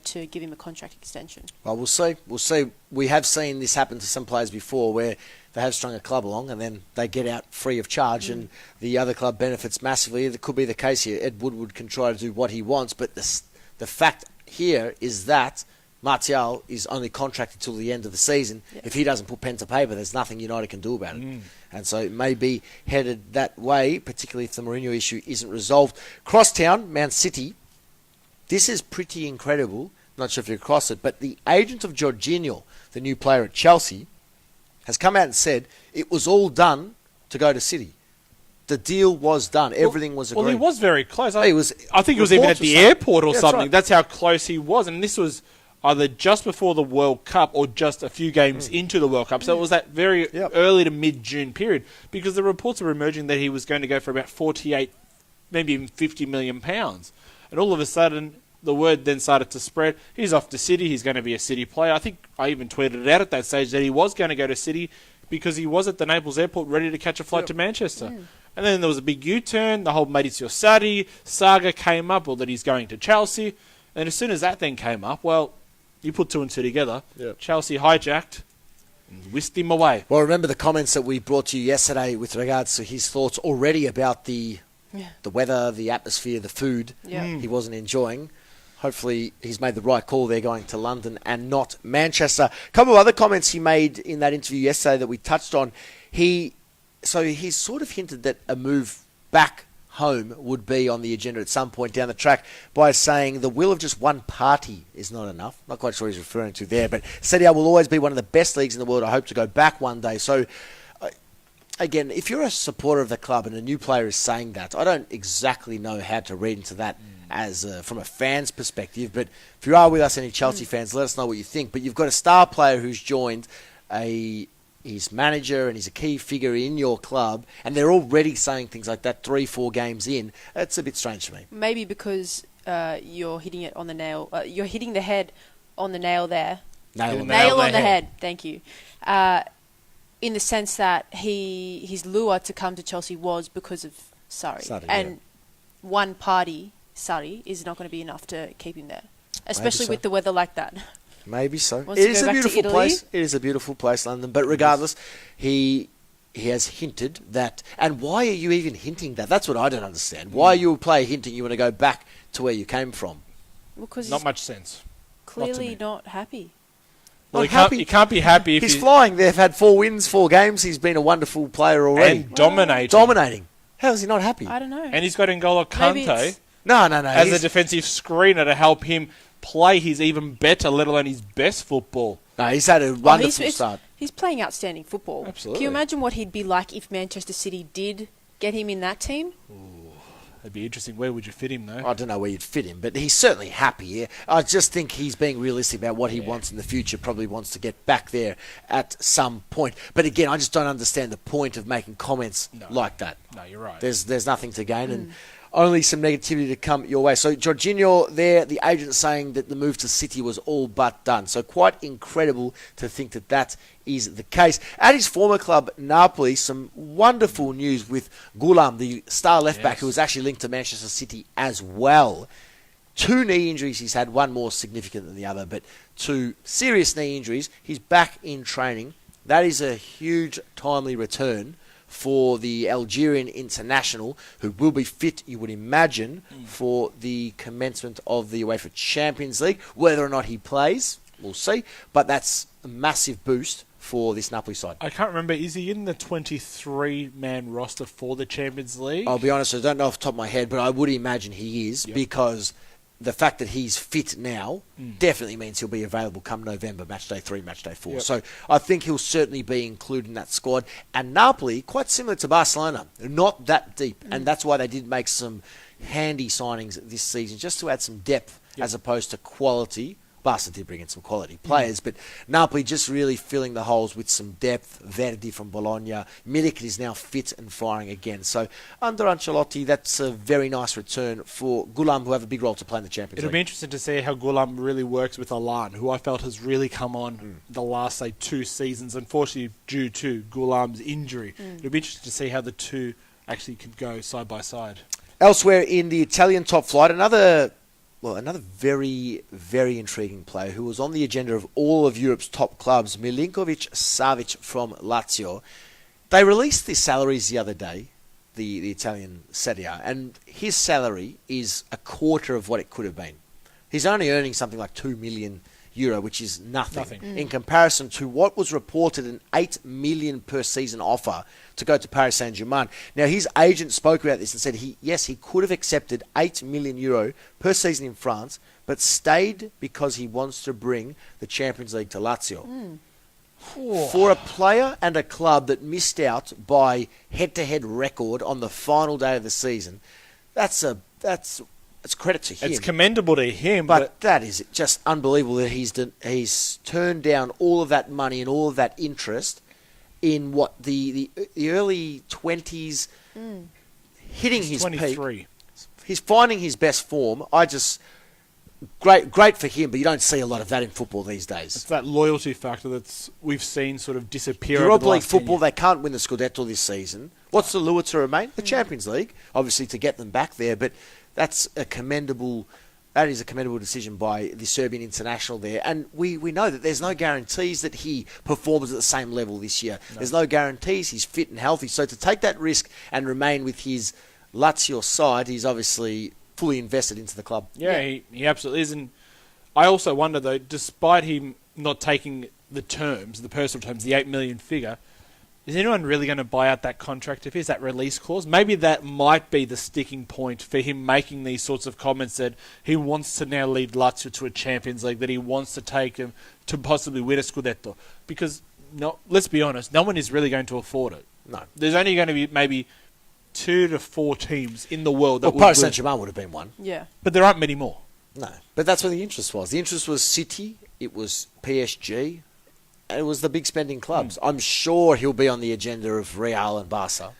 to give him a contract extension. Well, we'll see. We'll see. We have seen this happen to some players before where they have strung a club along and then they get out free of charge and the other club benefits massively. It could be the case here. Ed Woodward can try to do what he wants, but the fact here is that Martial is only contracted till the end of the season. Yep. If he doesn't put pen to paper, there's nothing United can do about it. And so it may be headed that way, particularly if the Mourinho issue isn't resolved. Crosstown, Man City. This is pretty incredible. Not sure if you're across it, but the agent of Jorginho, the new player at Chelsea, has come out and said it was all done to go to City. The deal was done. Everything was agreed. Well, he was very close. I He was- think he was even at reports were the saying- airport or Yeah, that's something. right. That's how close he was. And this was either just before the World Cup or just a few games into the World Cup. So it was that very early to mid-June period, because the reports were emerging that he was going to go for about 48, maybe even £50 million. And all of a sudden, the word then started to spread. He's off to City. He's going to be a City player. I think I even tweeted it out at that stage that he was going to go to City because he was at the Naples airport ready to catch a flight to Manchester. And then there was a big U-turn. The whole Maurizio Sarri saga came up, or that he's going to Chelsea. And as soon as that then came up, well, you put two and two together. Chelsea hijacked and whisked him away. Well, remember the comments that we brought to you yesterday with regards to his thoughts already about the weather, the atmosphere, the food he wasn't enjoying. hopefully he's made the right call there going to London and not Manchester. A couple of other comments he made in that interview yesterday that we touched on. He's sort of hinted that a move back home would be on the agenda at some point down the track by saying the will of just one party is not enough. Not quite sure what he's referring to there, but Serie A will always be one of the best leagues in the world. I hope to go back one day. So, again, if you're a supporter of the club and a new player is saying that, I don't exactly know how to read into that as from a fan's perspective. But if you are with us, any Chelsea fans, let us know what you think. But you've got a star player who's joined his manager and he's a key figure in your club, and they're already saying things like that 3-4 games in. It's a bit strange to me. Maybe because you're hitting it on the nail. You're hitting the head on the nail there. Nail on the head. Thank you. In the sense that his lure to come to Chelsea was because of Sarri. And one party, Sarri, is not going to be enough to keep him there, especially with the weather like that. Maybe so. Wants It to is go a back to beautiful Italy? place. It is a beautiful place, London. But regardless, he has hinted that. And why are you even hinting that? That's what I don't understand. Why are you a player hinting you want to go back to where you came from? Because Not much sense. clearly not happy. Well, Not you can't be happy if He's flying. They've had 4 wins, 4 games. He's been a wonderful player already. and dominating. Dominating. How is he not happy? I don't know. And he's got N'Golo Maybe Kante it's- No. as a defensive screener to help him play his even better, let alone his best football. No, he's had a wonderful he's start. He's playing outstanding football. Absolutely. Can you imagine what he'd be like if Manchester City did get him in that team? It'd be interesting. Where would you fit him, though? I don't know where you'd fit him, but he's certainly happy here. I just think he's being realistic about what he wants in the future, probably wants to get back there at some point. But again, I just don't understand the point of making comments like that. No, you're right. There's nothing to gain and only some negativity to come your way. So Jorginho there, the agent saying that the move to City was all but done. So quite incredible to think that that is the case. At his former club, Napoli, some wonderful news with Gulam, the star left-back, who was actually linked to Manchester City as well. 2 knee injuries he's had, one more significant than the other, but 2 serious knee injuries. He's back in training. That is a huge, timely return for the Algerian international, who will be fit, you would imagine, for the commencement of the UEFA Champions League. Whether or not he plays, we'll see. But that's a massive boost for this Napoli side. I can't remember. Is he in the 23-man roster for the Champions League? I'll be honest, I don't know off the top of my head, but I would imagine he is, because the fact that he's fit now definitely means he'll be available come November, match day 3, match day 4. Yep. So I think he'll certainly be included in that squad. And Napoli, quite similar to Barcelona, not that deep. And that's why they did make some handy signings this season, just to add some depth as opposed to quality. Barca did bring in some quality players, but Napoli just really filling the holes with some depth. Verdi from Bologna. Milik is now fit and firing again. So under Ancelotti, that's a very nice return for Gulam, who have a big role to play in the Champions It'll be League. interesting to see how Gulam really works with Alan, who I felt has really come on the last, say, 2 seasons, unfortunately due to Gulam's injury. It'll be interesting to see how the two actually can go side by side. Elsewhere in the Italian top flight, another very, very intriguing player who was on the agenda of all of Europe's top clubs, Milinkovic-Savic from Lazio. They released his salaries the other day, the Italian Serie A, and his salary is a quarter of what it could have been. He's only earning something like €2 million, which is nothing. In comparison to what was reported an €8 million per season offer to go to Paris Saint-Germain. Now, his agent spoke about this and said he could have accepted €8 million per season in France, but stayed because he wants to bring the Champions League to Lazio. For a player and a club that missed out by head-to-head record on the final day of the season, that's credit to him. It's commendable to him, But that is just unbelievable that he's turned down all of that money and all of that interest in what the early 20s, hitting his 23. peak. He's finding his best form. Great for him, but you don't see a lot of that in football these days. It's that loyalty factor that we've seen sort of disappear. Europa over the League last 10 football, years. they can't win the Scudetto this season. What's the lure to remain? The Champions League, obviously, to get them back there, but that's a commendable decision by the Serbian international there. And we know that there's no guarantees that he performs at the same level this year. No. There's no guarantees he's fit and healthy. So to take that risk and remain with his Lazio side, he's obviously fully invested into the club. Yeah, he absolutely is. And I also wonder, though, despite him not taking the personal terms, the 8 million figure, is anyone really going to buy out that contract if he's that release clause? Maybe that might be the sticking point for him making these sorts of comments that he wants to now lead Lazio to a Champions League, that he wants to take them to possibly win a Scudetto. Because, no, let's be honest, no one is really going to afford it. No. There's only going to be maybe 2 to 4 teams in the world that Paris Saint-Germain would have been one. Yeah. But there aren't many more. No. But that's where the interest was. The interest was City, it was PSG, and it was the big spending clubs. I'm sure he'll be on the agenda of Real and Barca.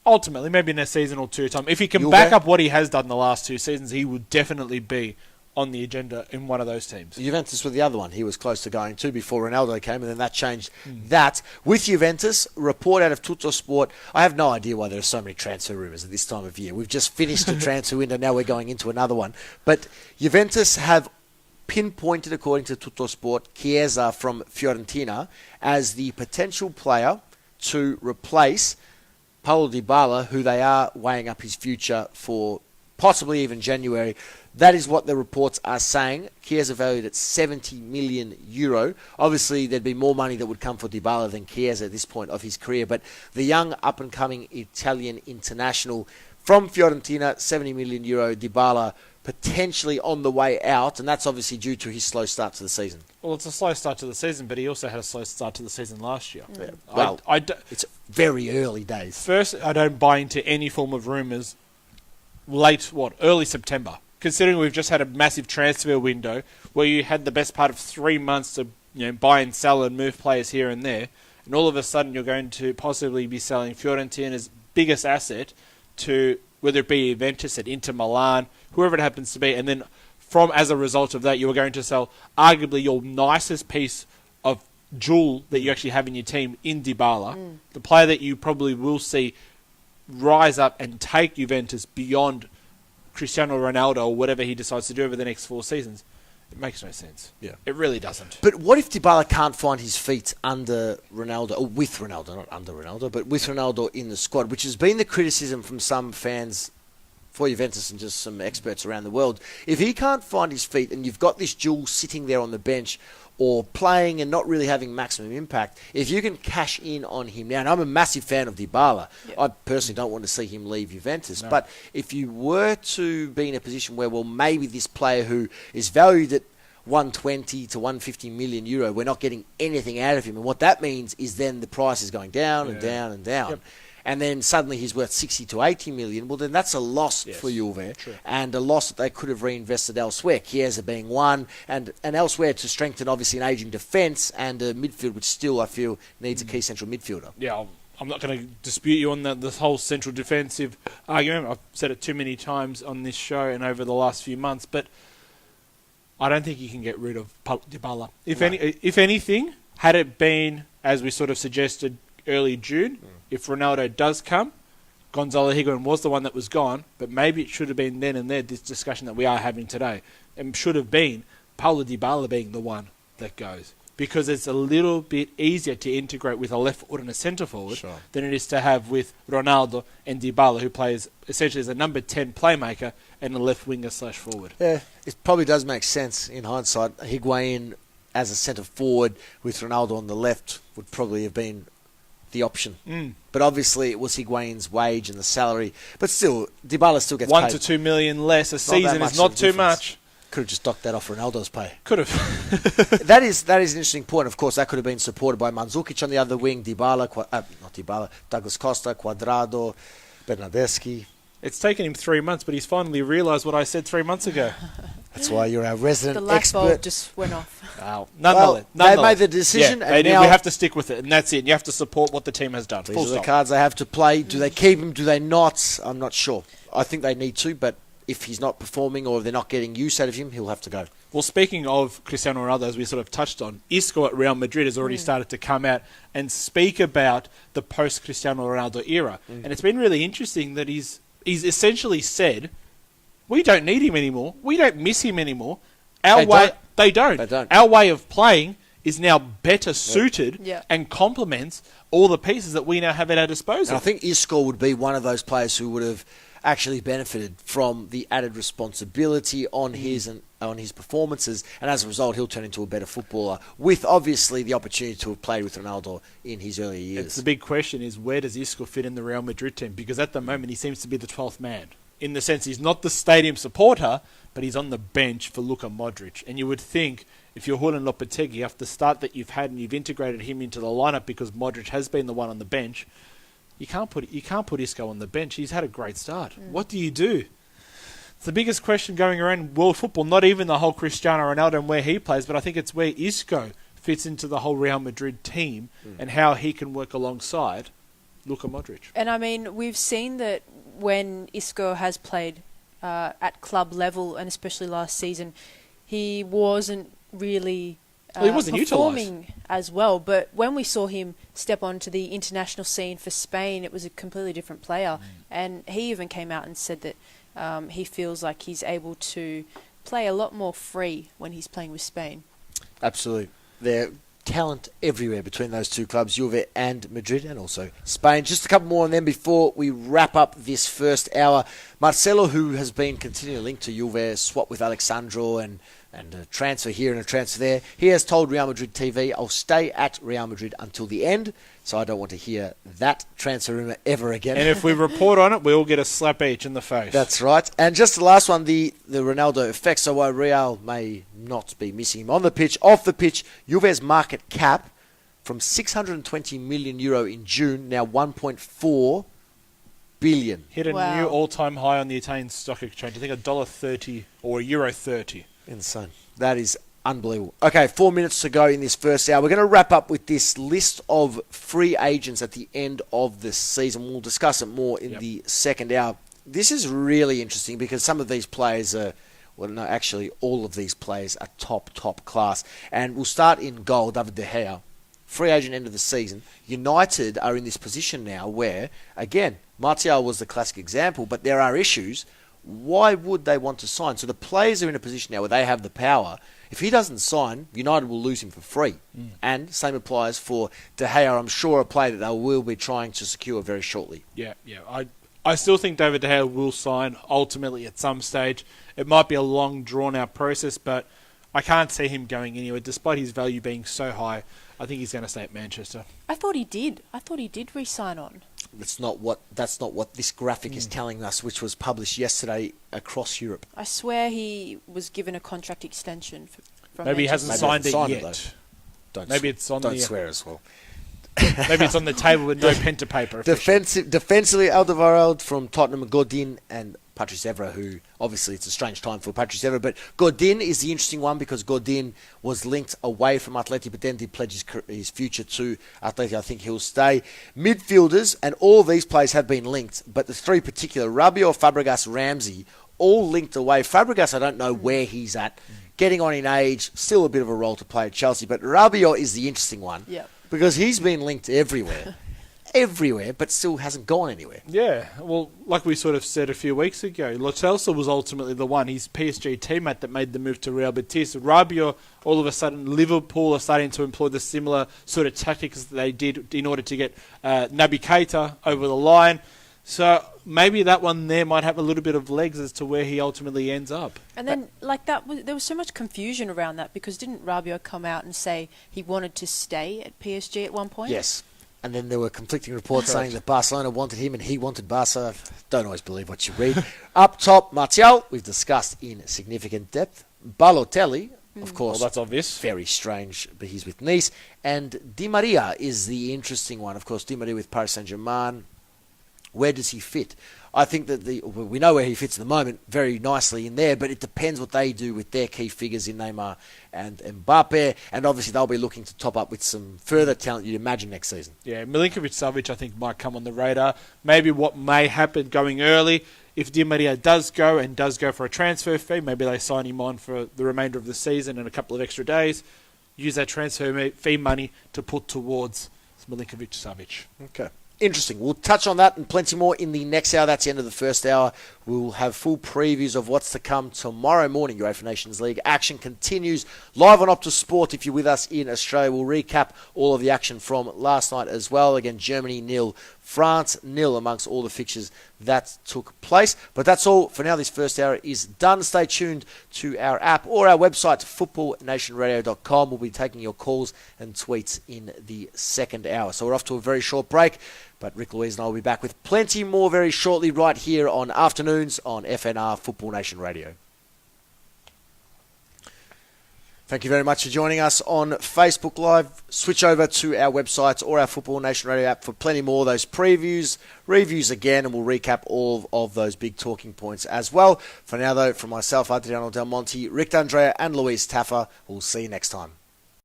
Ultimately, maybe in a season or two time. If he can Juve. back up what he has done the last 2 seasons, he would definitely be on the agenda in one of those teams. Juventus was the other one he was close to going to before Ronaldo came, and then that changed that. With Juventus, report out of Tuttosport, I have no idea why there are so many transfer rumours at this time of year. We've just finished a transfer window, now we're going into another one. But Juventus have pinpointed, according to Tuttosport, Chiesa from Fiorentina as the potential player to replace Paulo Dybala, who they are weighing up his future for possibly even January. That is what the reports are saying. Chiesa valued at 70 million euro. Obviously, there'd be more money that would come for Dybala than Chiesa at this point of his career. But the young, up-and-coming Italian international from Fiorentina, 70 million euro, Dybala potentially on the way out, and that's obviously due to his slow start to the season. Well, it's a slow start to the season, but he also had a slow start to the season last year. Yeah. Well, it's very early days. First, I don't buy into any form of rumours early September. Considering we've just had a massive transfer window where you had the best part of 3 months to buy and sell and move players here and there, and all of a sudden you're going to possibly be selling Fiorentina's biggest asset to whether it be Juventus at Inter Milan, whoever it happens to be, and then as a result of that, you are going to sell arguably your nicest piece of jewel that you actually have in your team in Dybala, the player that you probably will see rise up and take Juventus beyond Cristiano Ronaldo or whatever he decides to do over the next 4 seasons. It makes no sense. Yeah. It really doesn't. But what if Dybala can't find his feet under Ronaldo, or with Ronaldo, not under Ronaldo, but with Ronaldo in the squad, which has been the criticism from some fans for Juventus and just some experts around the world. If he can't find his feet and you've got this jewel sitting there on the bench or playing and not really having maximum impact, if you can cash in on him now, and I'm a massive fan of Dybala, I personally don't want to see him leave Juventus, but if you were to be in a position where, well, maybe this player who is valued at 120 to 150 million euro, we're not getting anything out of him, and what that means is then the price is going down and down and down. Yep. And then suddenly he's worth 60 to 80 million. Well, then that's a loss for Juve, and a loss that they could have reinvested elsewhere. Chiesa being one, and elsewhere to strengthen obviously an ageing defence and a midfield, which still I feel needs a key central midfielder. Yeah, I'm not going to dispute you on this whole central defensive argument. I've said it too many times on this show and over the last few months, but I don't think you can get rid of Dybala. If anything, had it been, as we sort of suggested, early June, if Ronaldo does come, Gonzalo Higuain was the one that was gone, but maybe it should have been then and there, this discussion that we are having today, and should have been Paulo Dybala being the one that goes. Because it's a little bit easier to integrate with a left forward and a centre forward than it is to have with Ronaldo and Dybala, who plays essentially as a number 10 playmaker and a left winger / forward. Yeah, it probably does make sense in hindsight. Higuain as a centre forward with Ronaldo on the left would probably have been the option. But obviously it was Higuain's wage and the salary. But still, Dybala still gets 1 paid. to 2 million less a season is not too much. Could have just docked that off Ronaldo's pay. Could have. That is an interesting point. Of course, that could have been supported by Mandzukic on the other wing, Douglas Costa, Cuadrado, Bernardeschi. It's taken him 3 months, but he's finally realised what I said 3 months ago. That's why you're our resident The light expert. bulb just went off. Nonetheless, they made the decision, and we now have to stick with it, and that's it. You have to support what the team has done. these Full are the stop. cards they have to play. Do they keep him? Do they not? I'm not sure. I think they need to, but if he's not performing or if they're not getting use out of him, he'll have to go. Well, speaking of Cristiano Ronaldo, as we sort of touched on, Isco at Real Madrid has already started to come out and speak about the post-Cristiano Ronaldo era. And it's been really interesting that he's essentially said, we don't need him anymore. We don't miss him anymore. They don't. Our way of playing is now better suited and complements all the pieces that we now have at our disposal. And I think Isco would be one of those players who would have actually benefited from the added responsibility on his performances, and as a result, he'll turn into a better footballer with obviously the opportunity to have played with Ronaldo in his earlier years. It's the big question is, where does Isco fit in the Real Madrid team? Because at the moment, he seems to be the 12th man. In the sense, he's not the stadium supporter, but he's on the bench for Luka Modric. And you would think, if you're Julen Lopetegui, after the start that you've had and you've integrated him into the lineup because Modric has been the one on the bench, you can't put Isco on the bench. He's had a great start. What do you do? It's the biggest question going around world football, not even the whole Cristiano Ronaldo and where he plays, but I think it's where Isco fits into the whole Real Madrid team and how he can work alongside Luka Modric. And I mean, we've seen that when Isco has played at club level, and especially last season, he wasn't really he wasn't performing as well. But when we saw him step onto the international scene for Spain, it was a completely different player. And he even came out and said that he feels like he's able to play a lot more free when he's playing with Spain. Absolutely. There's talent everywhere between those two clubs, Juve and Madrid, and also Spain. Just a couple more on them before we wrap up this first hour. Marcelo, who has been continually linked to Juve, swap with Alexandro and a transfer here and a transfer there. He has told Real Madrid TV, I'll stay at Real Madrid until the end, so I don't want to hear that transfer rumour ever again. And if we report on it, we all get a slap each in the face. That's right. And just the last one, the Ronaldo effect. So while Real may not be missing him on the pitch, off the pitch, Juve's market cap from €620 million in June, now 1.4 billion. Hit a new all-time high on the Italian stock exchange. I think $1.30 or €1.30. Insane. That is unbelievable. Okay, 4 minutes to go in this first hour. We're going to wrap up with this list of free agents at the end of the season. We'll discuss it more in the second hour. This is really interesting because some of these players are, well, no, actually all of these players are top class. And we'll start in goal, David De Gea. Free agent end of the season. United are in this position now where, again, Martial was the classic example, but there are issues. Why would they want to sign? So the players are in a position now where they have the power. If he doesn't sign, United will lose him for free. And same applies for De Gea. I'm sure a player that they will be trying to secure very shortly. Yeah. I still think David De Gea will sign ultimately at some stage. It might be a long, drawn-out process, but I can't see him going anywhere. Despite his value being so high, I think he's going to stay at Manchester. I thought he did re-sign on. That's not what this graphic is telling us, which was published yesterday across Europe. I swear he was given a contract extension from Maybe he hasn't signed it yet. Don't swear as well. Maybe it's on the table with no pen to paper. Defensively, Alderweireld from Tottenham, Godin and Patrice Evra, who obviously it's a strange time for Patrice Evra, but Godin is the interesting one because Godin was linked away from Atleti, but then did pledge his future to Atleti. I think he'll stay. Midfielders, and all these players have been linked, but the three particular, Rabiot, Fabregas, Ramsey, all linked away. Fabregas, I don't know where he's at. Getting on in age, still a bit of a role to play at Chelsea, but Rabiot is the interesting one because he's been linked everywhere. But still hasn't gone anywhere. Yeah, well, like we sort of said a few weeks ago, Lo Celso was ultimately the one, his PSG teammate that made the move to Real Betis. Rabiot, all of a sudden, Liverpool are starting to employ the similar sort of tactics that they did in order to get Naby Keita over the line. So maybe that one there might have a little bit of legs as to where he ultimately ends up. And then, there was so much confusion around that because didn't Rabiot come out and say he wanted to stay at PSG at one point? Yes. And then there were conflicting reports saying that Barcelona wanted him and he wanted Barca. Don't always believe what you read. Up top, Martial, we've discussed in significant depth. Balotelli, of course. Well, that's obvious. Very strange, but he's with Nice. And Di Maria is the interesting one. Of course, Di Maria with Paris Saint-Germain. Where does he fit? I think that we know where he fits at the moment very nicely in there, but it depends what they do with their key figures in Neymar and Mbappe, and obviously they'll be looking to top up with some further talent you'd imagine next season. Yeah, Milinkovic-Savic I think might come on the radar. Maybe what may happen going early, if Di Maria does go for a transfer fee, maybe they sign him on for the remainder of the season and a couple of extra days, use that transfer fee money to put towards Milinkovic-Savic. Okay. Interesting. We'll touch on that and plenty more in the next hour. That's the end of the first hour. We'll have full previews of what's to come tomorrow morning. UEFA Nations League action continues live on Optus Sport. If you're with us in Australia, we'll recap all of the action from last night as well. Again, Germany 0, France 0 amongst all the fixtures that took place. But that's all for now. This first hour is done. Stay tuned to our app or our website, footballnationradio.com. We'll be taking your calls and tweets in the second hour. So we're off to a very short break, but Rick, Louise and I will be back with plenty more very shortly right here on Afternoons on FNR Football Nation Radio. Thank you very much for joining us on Facebook Live. Switch over to our websites or our Football Nation Radio app for plenty more of those previews, reviews again, and we'll recap all of those big talking points as well. For now, though, from myself, Adriano Del Monte, Rick D'Andrea, and Louise Taffa, we'll see you next time.